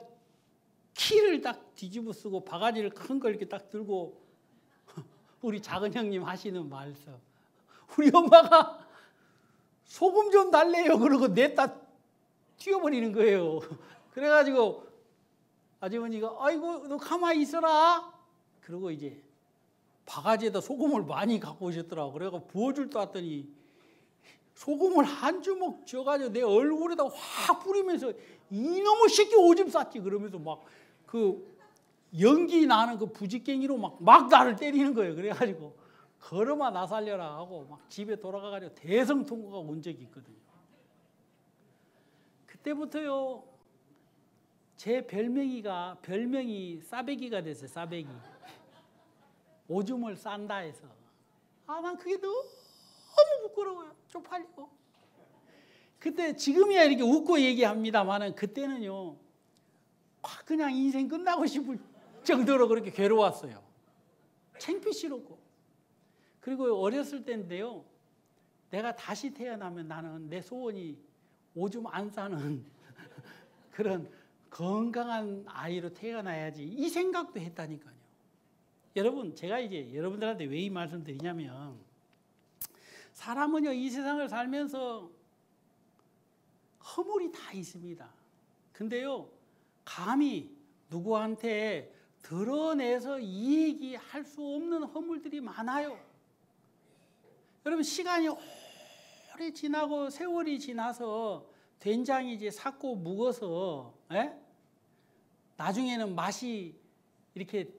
키를 딱 뒤집어 쓰고 바가지를 큰 걸 이렇게 딱 들고 우리 작은 형님 하시는 말씀. 우리 엄마가 소금 좀 달래요. 그러고 냈다 튀어버리는 거예요. 그래가지고 아주머니가 아이고 너 가만히 있어라. 그러고 이제 바가지에다 소금을 많이 갖고 오셨더라고. 그래서 부어줄 때 왔더니 소금을 한 주먹 쥐어가지고 내 얼굴에다 확 뿌리면서 이놈의 새끼 오줌 쌌지 그러면서 막 그 연기 나는 그 부지깽이로 막 나를 때리는 거예요. 그래가지고 걸어마 나 살려라 하고 막 집에 돌아가가지고 대성통곡가 온 적이 있거든요. 그때부터요 제 별명이 싸배기가 됐어요. 싸배기. 오줌을 싼다 해서. 난 그게 너무 부끄러워요. 쪽팔리고. 그때 지금이야 이렇게 웃고 얘기합니다만은 그때는요 그냥 인생 끝나고 싶을 정도로 그렇게 괴로웠어요. 창피스럽고. 그리고 어렸을 때인데요 내가 다시 태어나면 나는 내 소원이 오줌 안 싸는 그런 건강한 아이로 태어나야지 이 생각도 했다니까요. 여러분 제가 이제 여러분들한테 왜 이 말씀 드리냐면 사람은요 이 세상을 살면서 허물이 다 있습니다. 근데요 감히 누구한테 드러내서 이 얘기할 수 없는 허물들이 많아요. 여러분 시간이 오래 지나고 세월이 지나서 된장이 이제 삭고 묵어서 나중에는 맛이 이렇게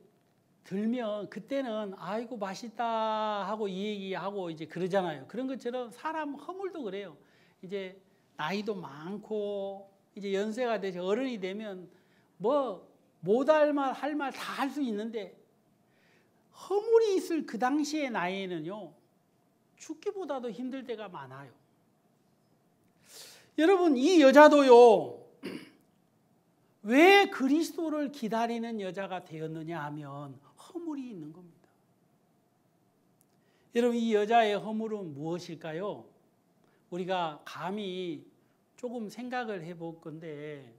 들면 그때는 아이고 맛있다 하고 이 얘기하고 이제 그러잖아요. 그런 것처럼 사람 허물도 그래요. 이제 나이도 많고 이제 연세가 되서 어른이 되면 뭐 못 할 말 할 말 다 할 수 있는데 허물이 있을 그 당시의 나이에는요 죽기보다도 힘들 때가 많아요. 여러분 이 여자도요 왜 그리스도를 기다리는 여자가 되었느냐 하면 허물이 있는 겁니다. 여러분 이 여자의 허물은 무엇일까요? 우리가 감히 조금 생각을 해볼 건데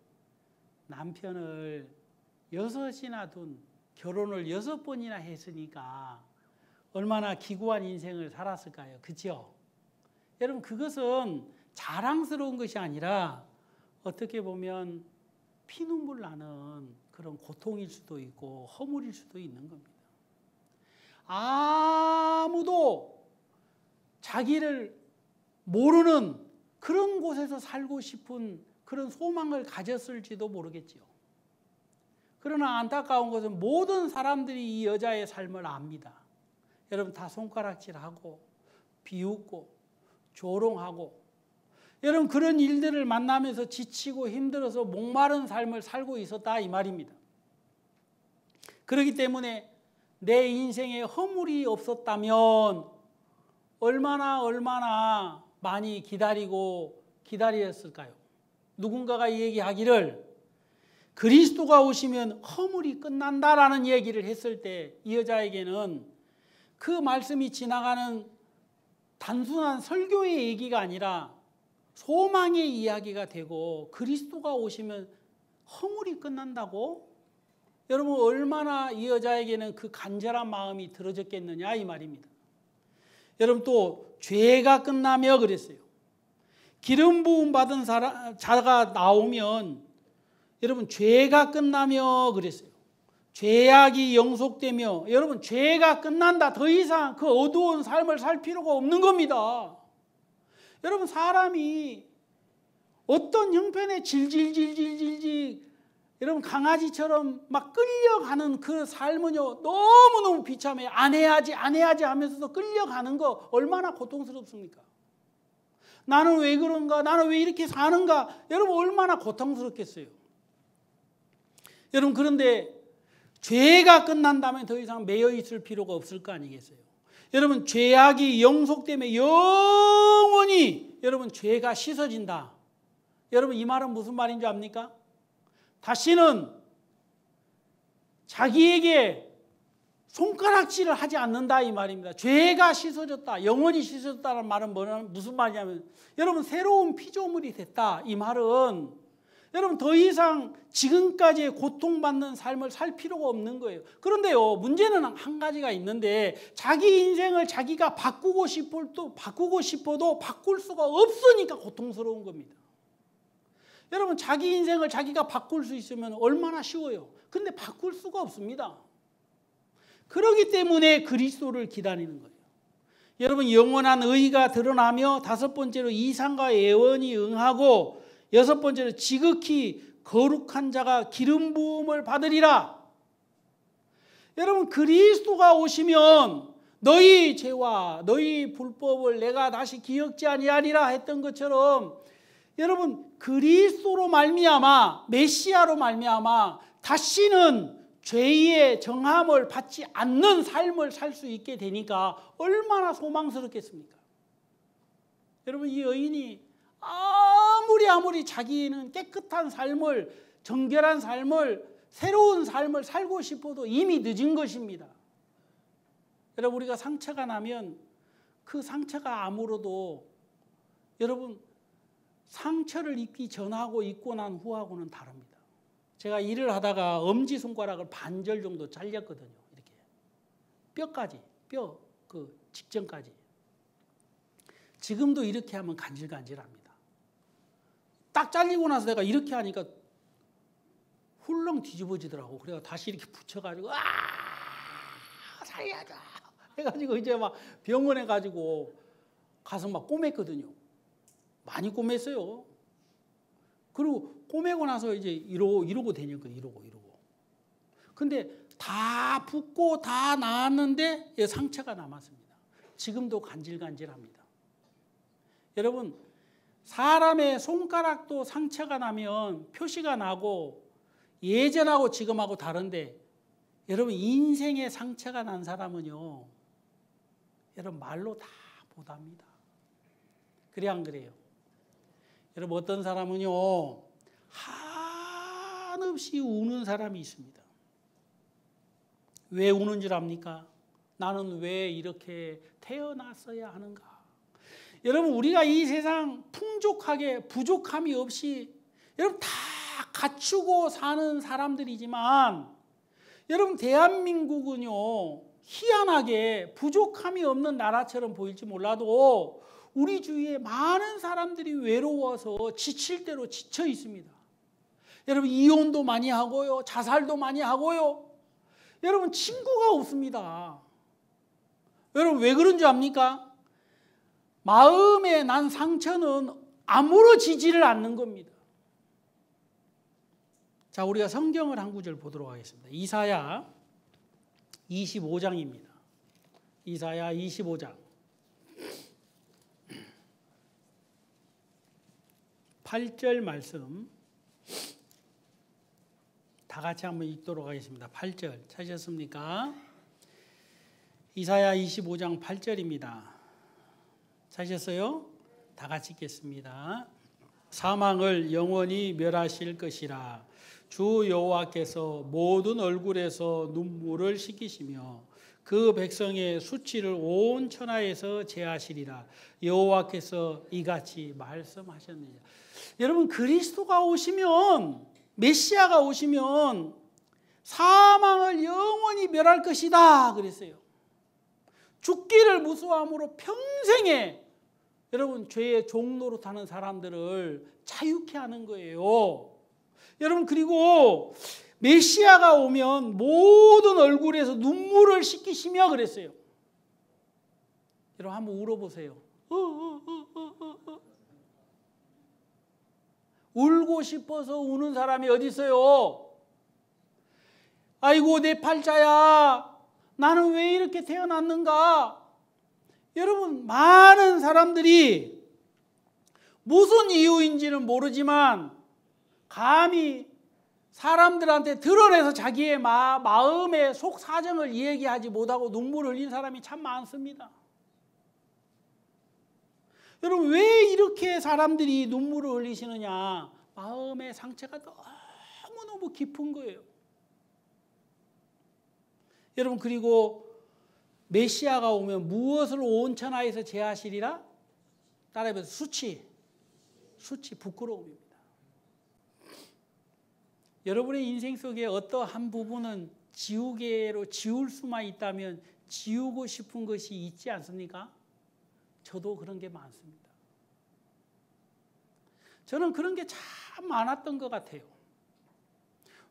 남편을 6이나 둔 결혼을 6번이나 했으니까 얼마나 기구한 인생을 살았을까요? 그렇죠? 여러분 그것은 자랑스러운 것이 아니라 어떻게 보면 피눈물 나는 그런 고통일 수도 있고 허물일 수도 있는 겁니다. 아무도 자기를 모르는 그런 곳에서 살고 싶은 그런 소망을 가졌을지도 모르겠지요. 그러나 안타까운 것은 모든 사람들이 이 여자의 삶을 압니다. 여러분 다 손가락질하고 비웃고 조롱하고 여러분 그런 일들을 만나면서 지치고 힘들어서 목마른 삶을 살고 있었다 이 말입니다. 그렇기 때문에 내 인생에 허물이 없었다면 얼마나 많이 기다렸을까요? 누군가가 얘기하기를 그리스도가 오시면 허물이 끝난다라는 얘기를 했을 때 이 여자에게는 그 말씀이 지나가는 단순한 설교의 얘기가 아니라 소망의 이야기가 되고 그리스도가 오시면 허물이 끝난다고? 여러분 얼마나 이 여자에게는 그 간절한 마음이 들어졌겠느냐 이 말입니다. 여러분 또 죄가 끝나며 그랬어요. 기름 부음 받은 자가 나오면 여러분 죄가 끝나며 그랬어요. 죄악이 영속되며 여러분 죄가 끝난다. 더 이상 그 어두운 삶을 살 필요가 없는 겁니다. 여러분 사람이 어떤 형편에 질질질질질질 여러분 강아지처럼 막 끌려가는 그 삶은요 너무너무 비참해요. 안 해야지 하면서도 끌려가는 거 얼마나 고통스럽습니까? 나는 왜 그런가? 나는 왜 이렇게 사는가? 여러분 얼마나 고통스럽겠어요. 여러분 그런데 죄가 끝난다면 더 이상 매여 있을 필요가 없을 거 아니겠어요? 여러분 죄악이 영속되면 영원히 여러분 죄가 씻어진다. 여러분 이 말은 무슨 말인 줄 압니까? 다시는 자기에게 손가락질을 하지 않는다 이 말입니다. 죄가 씻어졌다. 영원히 씻어졌다는 말은 무슨 말이냐면 여러분 새로운 피조물이 됐다. 이 말은 여러분 더 이상 지금까지의 고통받는 삶을 살 필요가 없는 거예요. 그런데요 문제는 한 가지가 있는데 자기 인생을 자기가 바꾸고 싶어도 바꿀 수가 없으니까 고통스러운 겁니다. 여러분 자기 인생을 자기가 바꿀 수 있으면 얼마나 쉬워요. 근데 바꿀 수가 없습니다. 그렇기 때문에 그리스도를 기다리는 거예요. 여러분 영원한 의가 드러나며, 다섯 번째로 이상과 예언이 응하고, 여섯 번째로 지극히 거룩한 자가 기름 부음을 받으리라. 여러분 그리스도가 오시면 너희 죄와 너희 불법을 내가 다시 기억지 아니하리라 했던 것처럼, 여러분 그리스도로 말미암아, 메시아로 말미암아 다시는 죄의 정함을 받지 않는 삶을 살 수 있게 되니까 얼마나 소망스럽겠습니까? 여러분 이 여인이 아무리 자기는 깨끗한 삶을, 정결한 삶을, 새로운 삶을 살고 싶어도 이미 늦은 것입니다. 여러분 우리가 상처가 나면 그 상처가 아무로도, 여러분 상처를 입기 전하고 입고 난 후하고는 다릅니다. 제가 일을 하다가 엄지손가락을 반절 정도 잘렸거든요. 이렇게 뼈까지, 뼈 그 직전까지. 지금도 이렇게 하면 간질간질합니다. 딱 잘리고 나서 내가 이렇게 하니까 훌렁 뒤집어지더라고. 그래서 다시 이렇게 붙여가지고 살려줘 해가지고 이제 막 병원에 가지고 가서 막 꼬맸거든요. 많이 꼬맸어요. 그리고 꼬매고 나서 이제 이러고 되니까 이러고. 근데 다 붓고 다 나았는데 상처가 남았습니다. 지금도 간질간질합니다. 여러분 사람의 손가락도 상처가 나면 표시가 나고 예전하고 지금하고 다른데, 여러분 인생에 상처가 난 사람은요, 여러분 말로 다 못합니다. 그래 안 그래요? 여러분 어떤 사람은요 한없이 우는 사람이 있습니다. 왜 우는 줄 압니까? 나는 왜 이렇게 태어났어야 하는가? 여러분 우리가 이 세상 풍족하게 부족함이 없이 여러분 다 갖추고 사는 사람들이지만, 여러분 대한민국은요 희한하게 부족함이 없는 나라처럼 보일지 몰라도 우리 주위에 많은 사람들이 외로워서 지칠 대로 지쳐 있습니다. 여러분 이혼도 많이 하고요, 자살도 많이 하고요. 여러분 친구가 없습니다. 여러분 왜 그런 줄 압니까? 마음에 난 상처는 아무러지지를 않는 겁니다. 자, 우리가 성경을 한 구절 보도록 하겠습니다. 이사야 25장입니다. 이사야 25장 8절 말씀 다 같이 한번 읽도록 하겠습니다. 8절 찾으셨습니까? 이사야 25장 8절입니다. 찾으셨어요? 다 같이 읽겠습니다. 사망을 영원히 멸하실 것이라. 주 여호와께서 모든 얼굴에서 눈물을 씻기시며 그 백성의 수치를 온 천하에서 제하시리라. 여호와께서 이같이 말씀하셨느니라. 여러분 그리스도가 오시면, 메시아가 오시면 사망을 영원히 멸할 것이다 그랬어요. 죽기를 무서워함으로 평생에 여러분 죄의 종로로 타는 사람들을 자유케 하는 거예요. 여러분 그리고 메시아가 오면 모든 얼굴에서 눈물을 씻기시며 그랬어요. 여러분 한번 울어보세요. 울고 싶어서 우는 사람이 어디 있어요? 아이고 내 팔자야, 나는 왜 이렇게 태어났는가? 여러분 많은 사람들이 무슨 이유인지는 모르지만 감히 사람들한테 드러내서 자기의 마음의 속 사정을 이야기하지 못하고 눈물을 흘린 사람이 참 많습니다. 여러분 왜 이렇게 사람들이 눈물을 흘리시느냐? 마음의 상처가 너무너무 깊은 거예요. 여러분 그리고 메시아가 오면 무엇을 온 천하에서 제하시리라? 따라해보세요. 수치, 부끄러움입니다. 여러분의 인생 속에 어떠한 부분은 지우개로 지울 수만 있다면 지우고 싶은 것이 있지 않습니까? 저도 그런 게 많습니다. 저는 그런 게 참 많았던 것 같아요.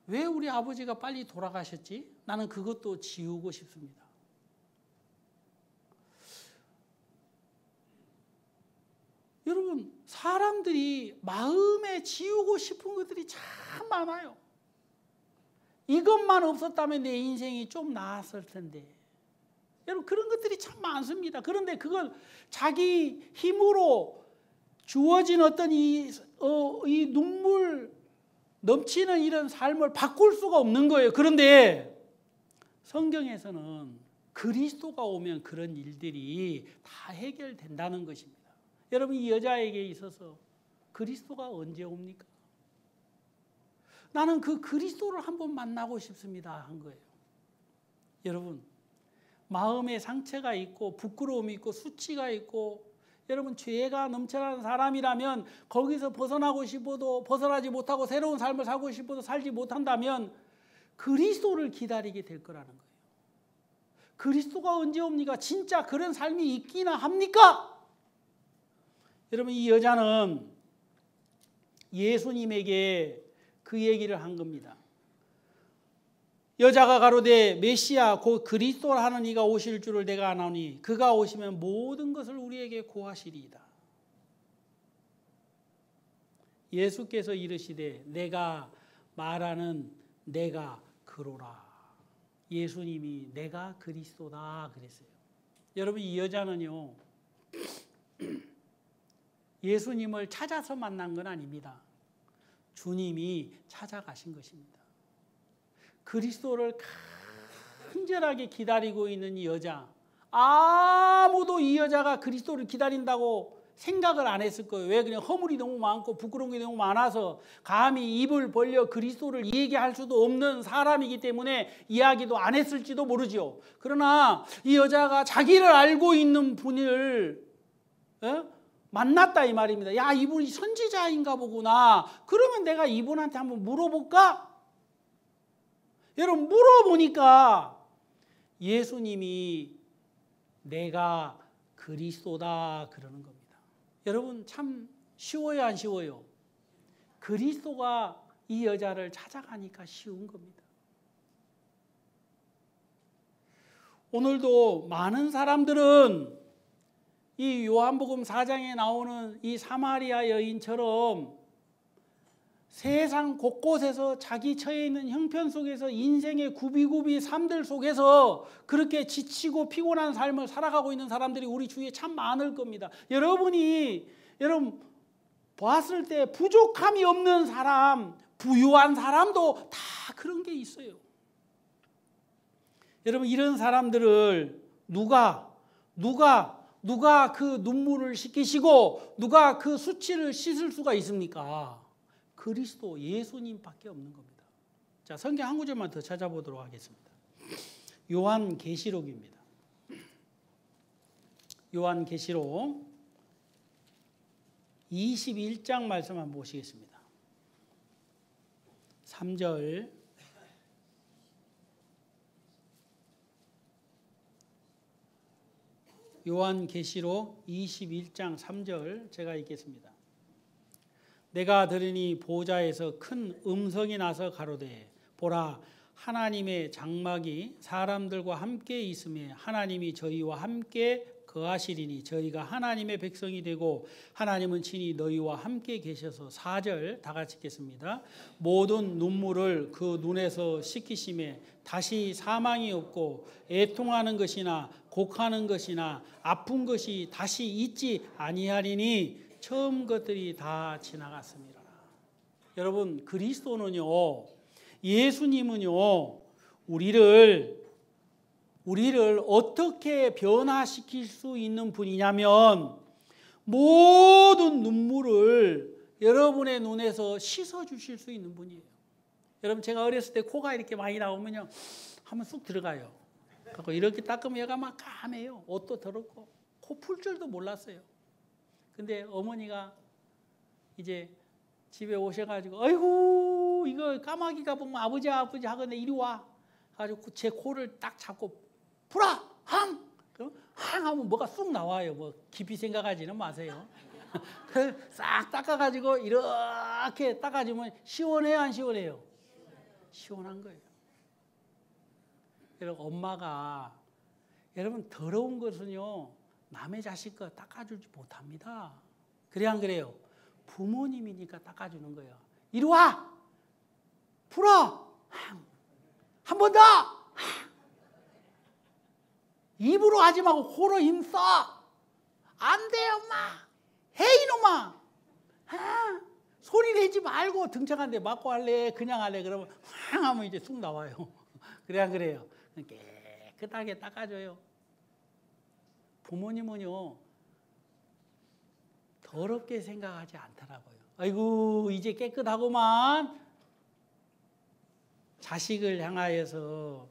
왜 우리 아버지가 빨리 돌아가셨지? 나는 그것도 지우고 싶습니다. 여러분, 사람들이 마음에 지우고 싶은 것들이 참 많아요. 이것만 없었다면 내 인생이 좀 나았을 텐데. 여러분, 그런 것들이 참 많습니다. 그런데 그걸 자기 힘으로 주어진 어떤 이 눈물 넘치는 이런 삶을 바꿀 수가 없는 거예요. 그런데 성경에서는 그리스도가 오면 그런 일들이 다 해결된다는 것입니다. 여러분, 이 여자에게 있어서 그리스도가 언제 옵니까? 나는 그 그리스도를 한번 만나고 싶습니다 한 거예요. 여러분, 마음에 상처가 있고 부끄러움이 있고 수치가 있고 여러분, 죄가 넘쳐나는 사람이라면 거기서 벗어나고 싶어도 벗어나지 못하고 새로운 삶을 살고 싶어도 살지 못한다면 그리스도를 기다리게 될 거라는 거예요. 그리스도가 언제 옵니까? 진짜 그런 삶이 있기나 합니까? 여러분, 이 여자는 예수님에게 그 얘기를 한 겁니다. 여자가 가로되 메시아 곧 그리스도라 하는 이가 오실 줄을 내가 아나니 그가 오시면 모든 것을 우리에게 고하시리이다. 예수께서 이르시되 내가 말하는 내가 그로라. 예수님이 내가 그리스도다 그랬어요. 여러분, 이 여자는요 예수님을 찾아서 만난 건 아닙니다. 주님이 찾아가신 것입니다. 그리스도를 간절하게 기다리고 있는 이 여자, 아무도 이 여자가 그리스도를 기다린다고 생각을 안 했을 거예요. 왜? 그냥 허물이 너무 많고 부끄러운 게 너무 많아서 감히 입을 벌려 그리스도를 얘기할 수도 없는 사람이기 때문에 이야기도 안 했을지도 모르죠. 그러나 이 여자가 자기를 알고 있는 분을 만났다 이 말입니다. 야, 이분이 선지자인가 보구나. 그러면 내가 이분한테 한번 물어볼까? 여러분, 물어보니까 예수님이 내가 그리스도다 그러는 겁니다. 여러분, 참 쉬워요, 안 쉬워요? 그리스도가 이 여자를 찾아가니까 쉬운 겁니다. 오늘도 많은 사람들은 이 요한복음 4장에 나오는 이 사마리아 여인처럼 세상 곳곳에서 자기 처해 있는 형편 속에서 인생의 구비구비 삶들 속에서 그렇게 지치고 피곤한 삶을 살아가고 있는 사람들이 우리 주위에 참 많을 겁니다. 여러분 봤을 때 부족함이 없는 사람, 부유한 사람도 다 그런 게 있어요. 여러분, 이런 사람들을 누가 그 눈물을 씻기시고 누가 그 수치를 씻을 수가 있습니까? 그리스도 예수님밖에 없는 겁니다. 자, 성경 한 구절만 더 찾아보도록 하겠습니다. 요한계시록입니다. 요한계시록 21장 말씀 한번 보시겠습니다. 3절 요한계시록 21장 3절 제가 읽겠습니다. 내가 들으니 보좌에서 큰 음성이 나서 가로되 보라, 하나님의 장막이 사람들과 함께 있음에 하나님이 저희와 함께 거하시리니 저희가 하나님의 백성이 되고 하나님은 친히 너희와 함께 계셔서 4절 다 같이 읽겠습니다. 모든 눈물을 그 눈에서 씻기심에 다시 사망이 없고 애통하는 것이나 곡하는 것이나 아픈 것이 다시 있지 아니하리니 처음 것들이 다 지나갔습니다. 여러분, 그리스도는요, 예수님은요, 우리를 어떻게 변화시킬 수 있는 분이냐면 모든 눈물을 여러분의 눈에서 씻어주실 수 있는 분이에요. 여러분, 제가 어렸을 때 코가 이렇게 많이 나오면요, 한번 쑥 들어가요. 그리고 이렇게 닦으면 얘가 막 까매요. 옷도 더럽고 코 풀 줄도 몰랐어요. 근데 어머니가 이제 집에 오셔가지고 아이고 이거 까마귀가 보면 아버지 하거든 이리 와 가지고 제 코를 딱 잡고 풀어 항 하면 뭐가 쑥 나와요. 뭐 깊이 생각하지는 마세요. 싹 닦아가지고 이렇게 닦아주면 시원해요, 안 시원해요? 시원한 거예요. 여러분, 엄마가 여러분 더러운 것은요 남의 자식 거 닦아주지 못합니다. 그래 안 그래요? 부모님이니까 닦아주는 거예요. 이리 와! 풀어! 한 번 더! 입으로 하지 말고 코로 힘써! 안 돼, 엄마! 해, 이놈아! 소리 내지 말고 등짝한테 맞고 할래? 그냥 할래? 그러면 황 하면 이제 쑥 나와요. 그래 안 그래요? 깨끗하게 닦아줘요. 부모님은요, 더럽게 생각하지 않더라고요. 아이고, 이제 깨끗하고만. 자식을 향하여서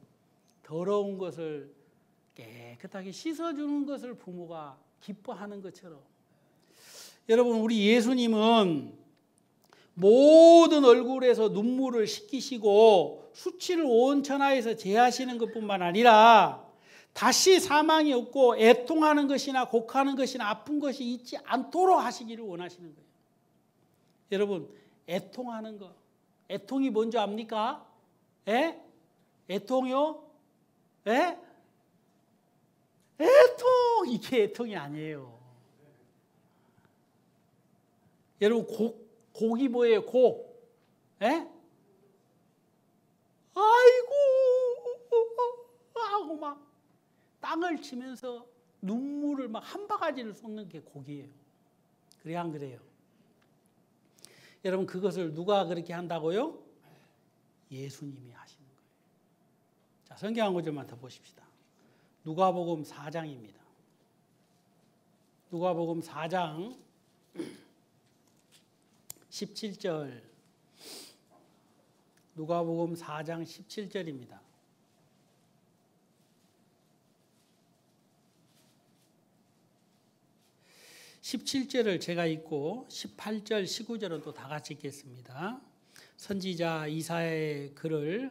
더러운 것을 깨끗하게 씻어주는 것을 부모가 기뻐하는 것처럼, 여러분, 우리 예수님은 모든 얼굴에서 눈물을 씻기시고 수치를 온 천하에서 제하시는 것뿐만 아니라 다시 사망이 없고 애통하는 것이나 곡하는 것이나 아픈 것이 있지 않도록 하시기를 원하시는 거예요. 여러분, 애통하는 거, 애통이 뭔지 압니까? 애통이요? 애통! 이게 애통이 아니에요. 여러분, 곡이 뭐예요? 곡. 아이고 하고 막 땅을 치면서 눈물을 막 한 바가지를 쏟는 게 곡이에요. 그래 안 그래요? 여러분, 그것을 누가 그렇게 한다고요? 예수님이 하시는 거예요. 자, 성경 한 구절만 더 보십시다. 누가복음 4장입니다. 누가복음 4장 17절. 누가복음 4장 17절입니다. 17절을 제가 읽고 18절, 19절은 또 다 같이 읽겠습니다. 선지자 이사야의 글을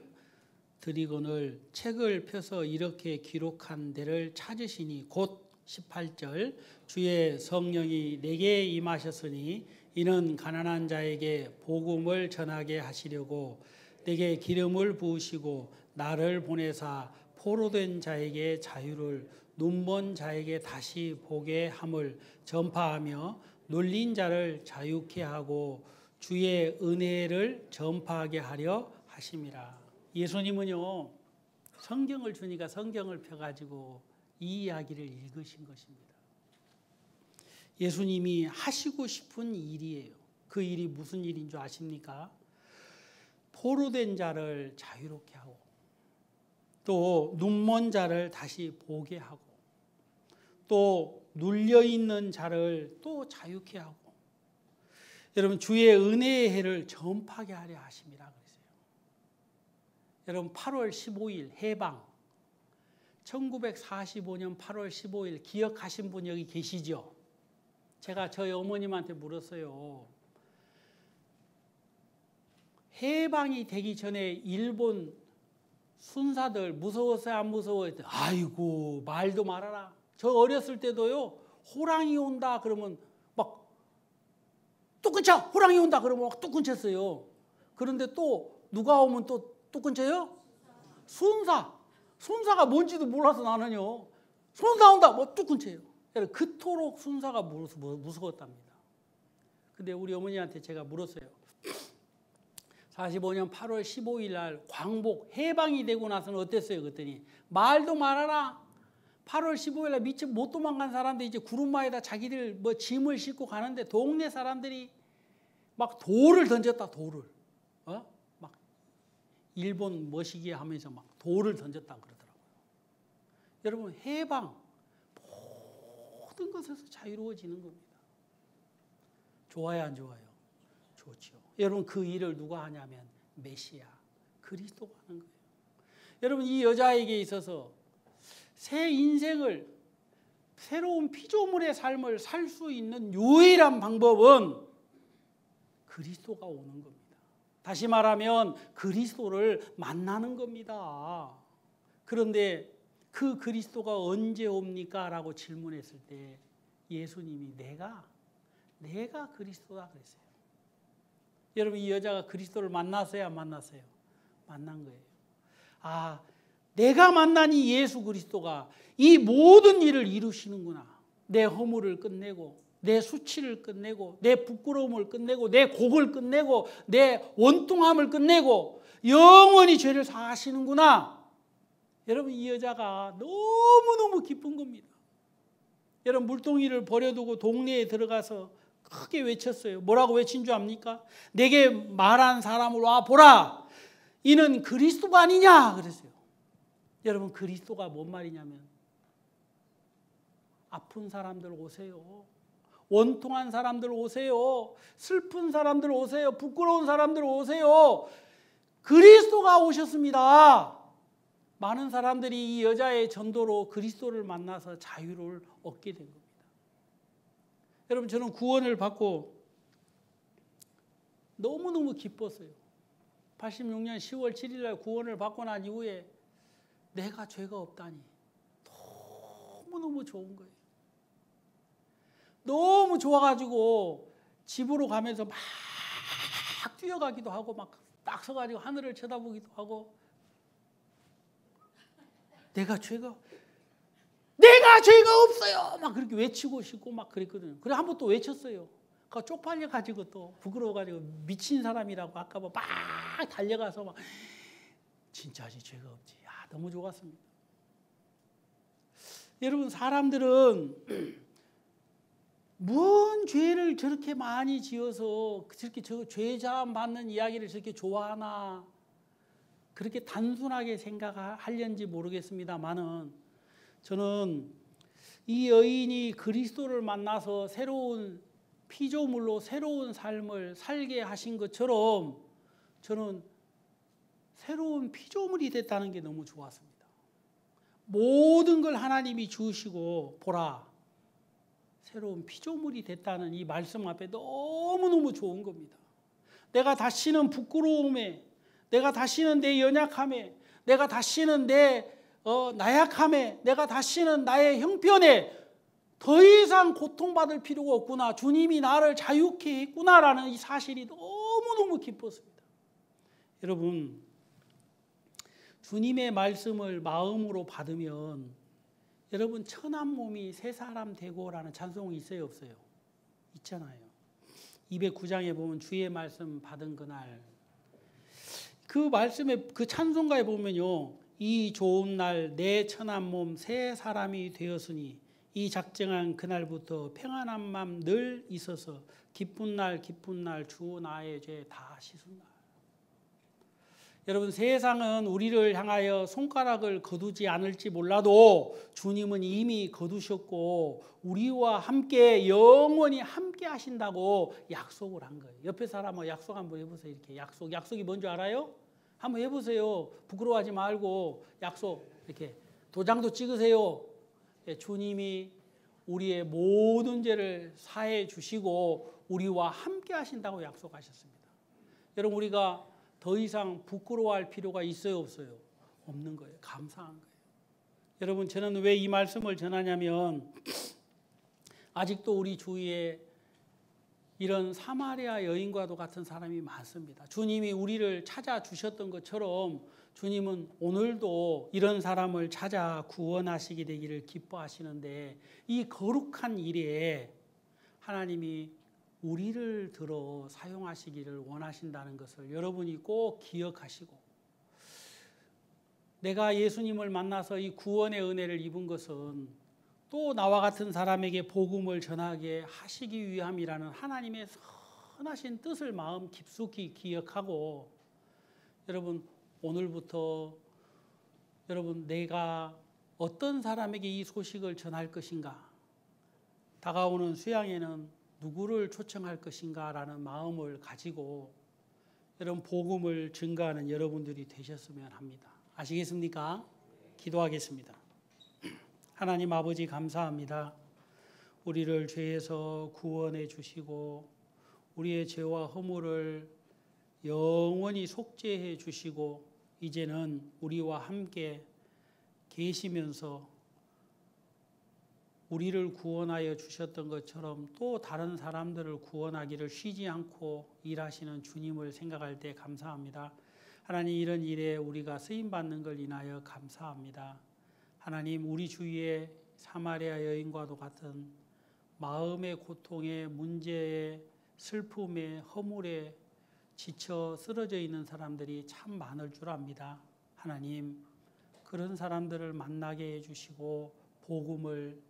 드리고는 책을 펴서 이렇게 기록한 데를 찾으시니 곧 18절 주의 성령이 내게 임하셨으니 이는 가난한 자에게 복음을 전하게 하시려고 내게 기름을 부으시고 나를 보내사 포로된 자에게 자유를 눈먼 자에게 다시 보게 함을 전파하며 눌린 자를 자유케 하고 주의 은혜를 전파하게 하려 하심이라. 예수님은요, 성경을 주니까 성경을 펴가지고 이 이야기를 읽으신 것입니다. 예수님이 하시고 싶은 일이에요. 그 일이 무슨 일인 줄 아십니까? 포로된 자를 자유롭게 하고 또 눈먼 자를 다시 보게 하고 또 눌려있는 자를 또 자유케 하고, 여러분, 주의 은혜의 해를 전파하게 하려 하심이라 그랬어요. 여러분, 8월 15일 해방, 1945년 8월 15일 기억하신 분 여기 계시죠? 제가 저희 어머님한테 물었어요. 해방이 되기 전에 일본 순사들 무서웠어요, 안 무서워요? 아이고, 말도 말아라. 저 어렸을 때도요, 호랑이 온다 그러면 막 뚝 끊쳐! 호랑이 온다 그러면 막 뚝 끊쳤어요. 그런데 또 누가 오면 또 뚝 끊쳐요? 순사가 뭔지도 몰라서 나는요, 순사 온다 뭐 뚝 끊쳐요. 그토록 순사가 무서웠답니다. 근데 우리 어머니한테 제가 물었어요. 45년 8월 15일 날 광복 해방이 되고 나서는 어땠어요? 그랬더니 말도 말아라. 8월 15일 날 미처 못 도망간 사람들이 이제 구름마에다 자기들 뭐 짐을 싣고 가는데 동네 사람들이 막 돌을 던졌다, 돌을. 막 일본 머시기 하면서 막 돌을 던졌다 그러더라고요. 여러분, 해방 모든 것에서 자유로워지는 겁니다. 좋아요, 안 좋아요? 좋죠. 여러분, 그 일을 누가 하냐면 메시아 그리스도가 하는 거예요. 여러분, 이 여자에게 있어서 새 인생을, 새로운 피조물의 삶을 살 수 있는 유일한 방법은 그리스도가 오는 겁니다. 다시 말하면 그리스도를 만나는 겁니다. 그런데 그 그리스도가 언제 옵니까? 라고 질문했을 때 예수님이 내가 그리스도다 그랬어요. 여러분, 이 여자가 그리스도를 만났어요, 안 만났어요? 만난 거예요. 아, 내가 만난 이 예수 그리스도가 이 모든 일을 이루시는구나. 내 허물을 끝내고 내 수치를 끝내고 내 부끄러움을 끝내고 내 곡을 끝내고 내 원통함을 끝내고 영원히 죄를 사하시는구나. 여러분, 이 여자가 너무너무 기쁜 겁니다. 여러분, 물동이를 버려두고 동네에 들어가서 크게 외쳤어요. 뭐라고 외친 줄 압니까? 내게 말한 사람을 와 보라. 이는 그리스도가 아니냐 그랬어요. 여러분, 그리스도가 뭔 말이냐면 아픈 사람들 오세요. 원통한 사람들 오세요. 슬픈 사람들 오세요. 부끄러운 사람들 오세요. 그리스도가 오셨습니다. 많은 사람들이 이 여자의 전도로 그리스도를 만나서 자유를 얻게 된 겁니다. 여러분, 저는 구원을 받고 너무너무 기뻤어요. 86년 10월 7일 날 구원을 받고 난 이후에 내가 죄가 없다니 너무너무 좋은 거예요. 너무 좋아가지고 집으로 가면서 막 뛰어가기도 하고 막 딱 서가지고 하늘을 쳐다보기도 하고 내가 죄가 없어요 막 그렇게 외치고 싶고 막 그랬거든요. 그래 한번 또 외쳤어요. 그 쪽팔려가지고 또 부끄러워가지고 미친 사람이라고 아까 막 달려가서 막 진짜지 죄가 없지. 너무 좋았습니다. 여러분, 사람들은 뭔 죄를 저렇게 많이 지어서 저렇게 죄사함 받는 이야기를 저렇게 좋아하나, 그렇게 단순하게 생각하려는지 모르겠습니다만은 저는 이 여인이 그리스도를 만나서 새로운 피조물로 새로운 삶을 살게 하신 것처럼 저는 새로운 피조물이 됐다는 게 너무 좋았습니다. 모든 걸 하나님이 주시고 보라, 새로운 피조물이 됐다는 이 말씀 앞에 너무너무 좋은 겁니다. 내가 다시는 부끄러움에, 내가 다시는 내 연약함에, 내가 다시는 내 나약함에, 내가 다시는 나의 형편에 더 이상 고통받을 필요가 없구나. 주님이 나를 자유케 했구나라는 이 사실이 너무너무 기뻤습니다. 여러분, 주님의 말씀을 마음으로 받으면 여러분, 천한 몸이 새 사람 되고라는 찬송이 있어요, 없어요? 있잖아요. 209장에 보면 주의 말씀 받은 그날, 그 말씀에 그 찬송가에 보면요, 이 좋은 날 내 천한 몸 새 사람이 되었으니 이 작정한 그날부터 평안한 맘 늘 있어서 기쁜 날 주 나의 죄 다 씻은 날. 여러분, 세상은 우리를 향하여 손가락을 거두지 않을지 몰라도 주님은 이미 거두셨고 우리와 함께 영원히 함께 하신다고 약속을 한 거예요. 옆에 사람하고 약속 한번 해보세요. 이렇게 약속이 뭔지 알아요? 한번 해보세요. 부끄러워하지 말고 약속 이렇게 도장도 찍으세요. 주님이 우리의 모든 죄를 사해 주시고 우리와 함께 하신다고 약속하셨습니다. 여러분, 우리가 더 이상 부끄러워할 필요가 있어요, 없어요? 없는 거예요. 감사한 거예요. 여러분, 저는 왜 이 말씀을 전하냐면 아직도 우리 주위에 이런 사마리아 여인과도 같은 사람이 많습니다. 주님이 우리를 찾아주셨던 것처럼 주님은 오늘도 이런 사람을 찾아 구원하시게 되기를 기뻐하시는데 이 거룩한 일에 하나님이 우리를 들어 사용하시기를 원하신다는 것을 여러분이 꼭 기억하시고, 내가 예수님을 만나서 이 구원의 은혜를 입은 것은 또 나와 같은 사람에게 복음을 전하게 하시기 위함이라는 하나님의 선하신 뜻을 마음 깊숙이 기억하고, 여러분, 오늘부터 여러분, 내가 어떤 사람에게 이 소식을 전할 것인가, 다가오는 수양에는 누구를 초청할 것인가 라는 마음을 가지고 여러분, 복음을 증거하는 여러분들이 되셨으면 합니다. 아시겠습니까? 기도하겠습니다. 하나님 아버지, 감사합니다. 우리를 죄에서 구원해 주시고 우리의 죄와 허물을 영원히 속죄해 주시고 이제는 우리와 함께 계시면서 우리를 구원하여 주셨던 것처럼 또 다른 사람들을 구원하기를 쉬지 않고 일하시는 주님을 생각할 때 감사합니다. 하나님, 이런 일에 우리가 쓰임받는 걸 인하여 감사합니다. 하나님, 우리 주위에 사마리아 여인과도 같은 마음의 고통에, 문제에, 슬픔에, 허물에 지쳐 쓰러져 있는 사람들이 참 많을 줄 압니다. 하나님, 그런 사람들을 만나게 해주시고 복음을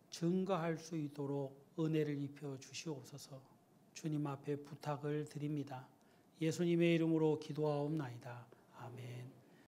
증거할 수 있도록 은혜를 입혀 주시옵소서. 주님 앞에 부탁을 드립니다. 예수님의 이름으로 기도하옵나이다. 아멘.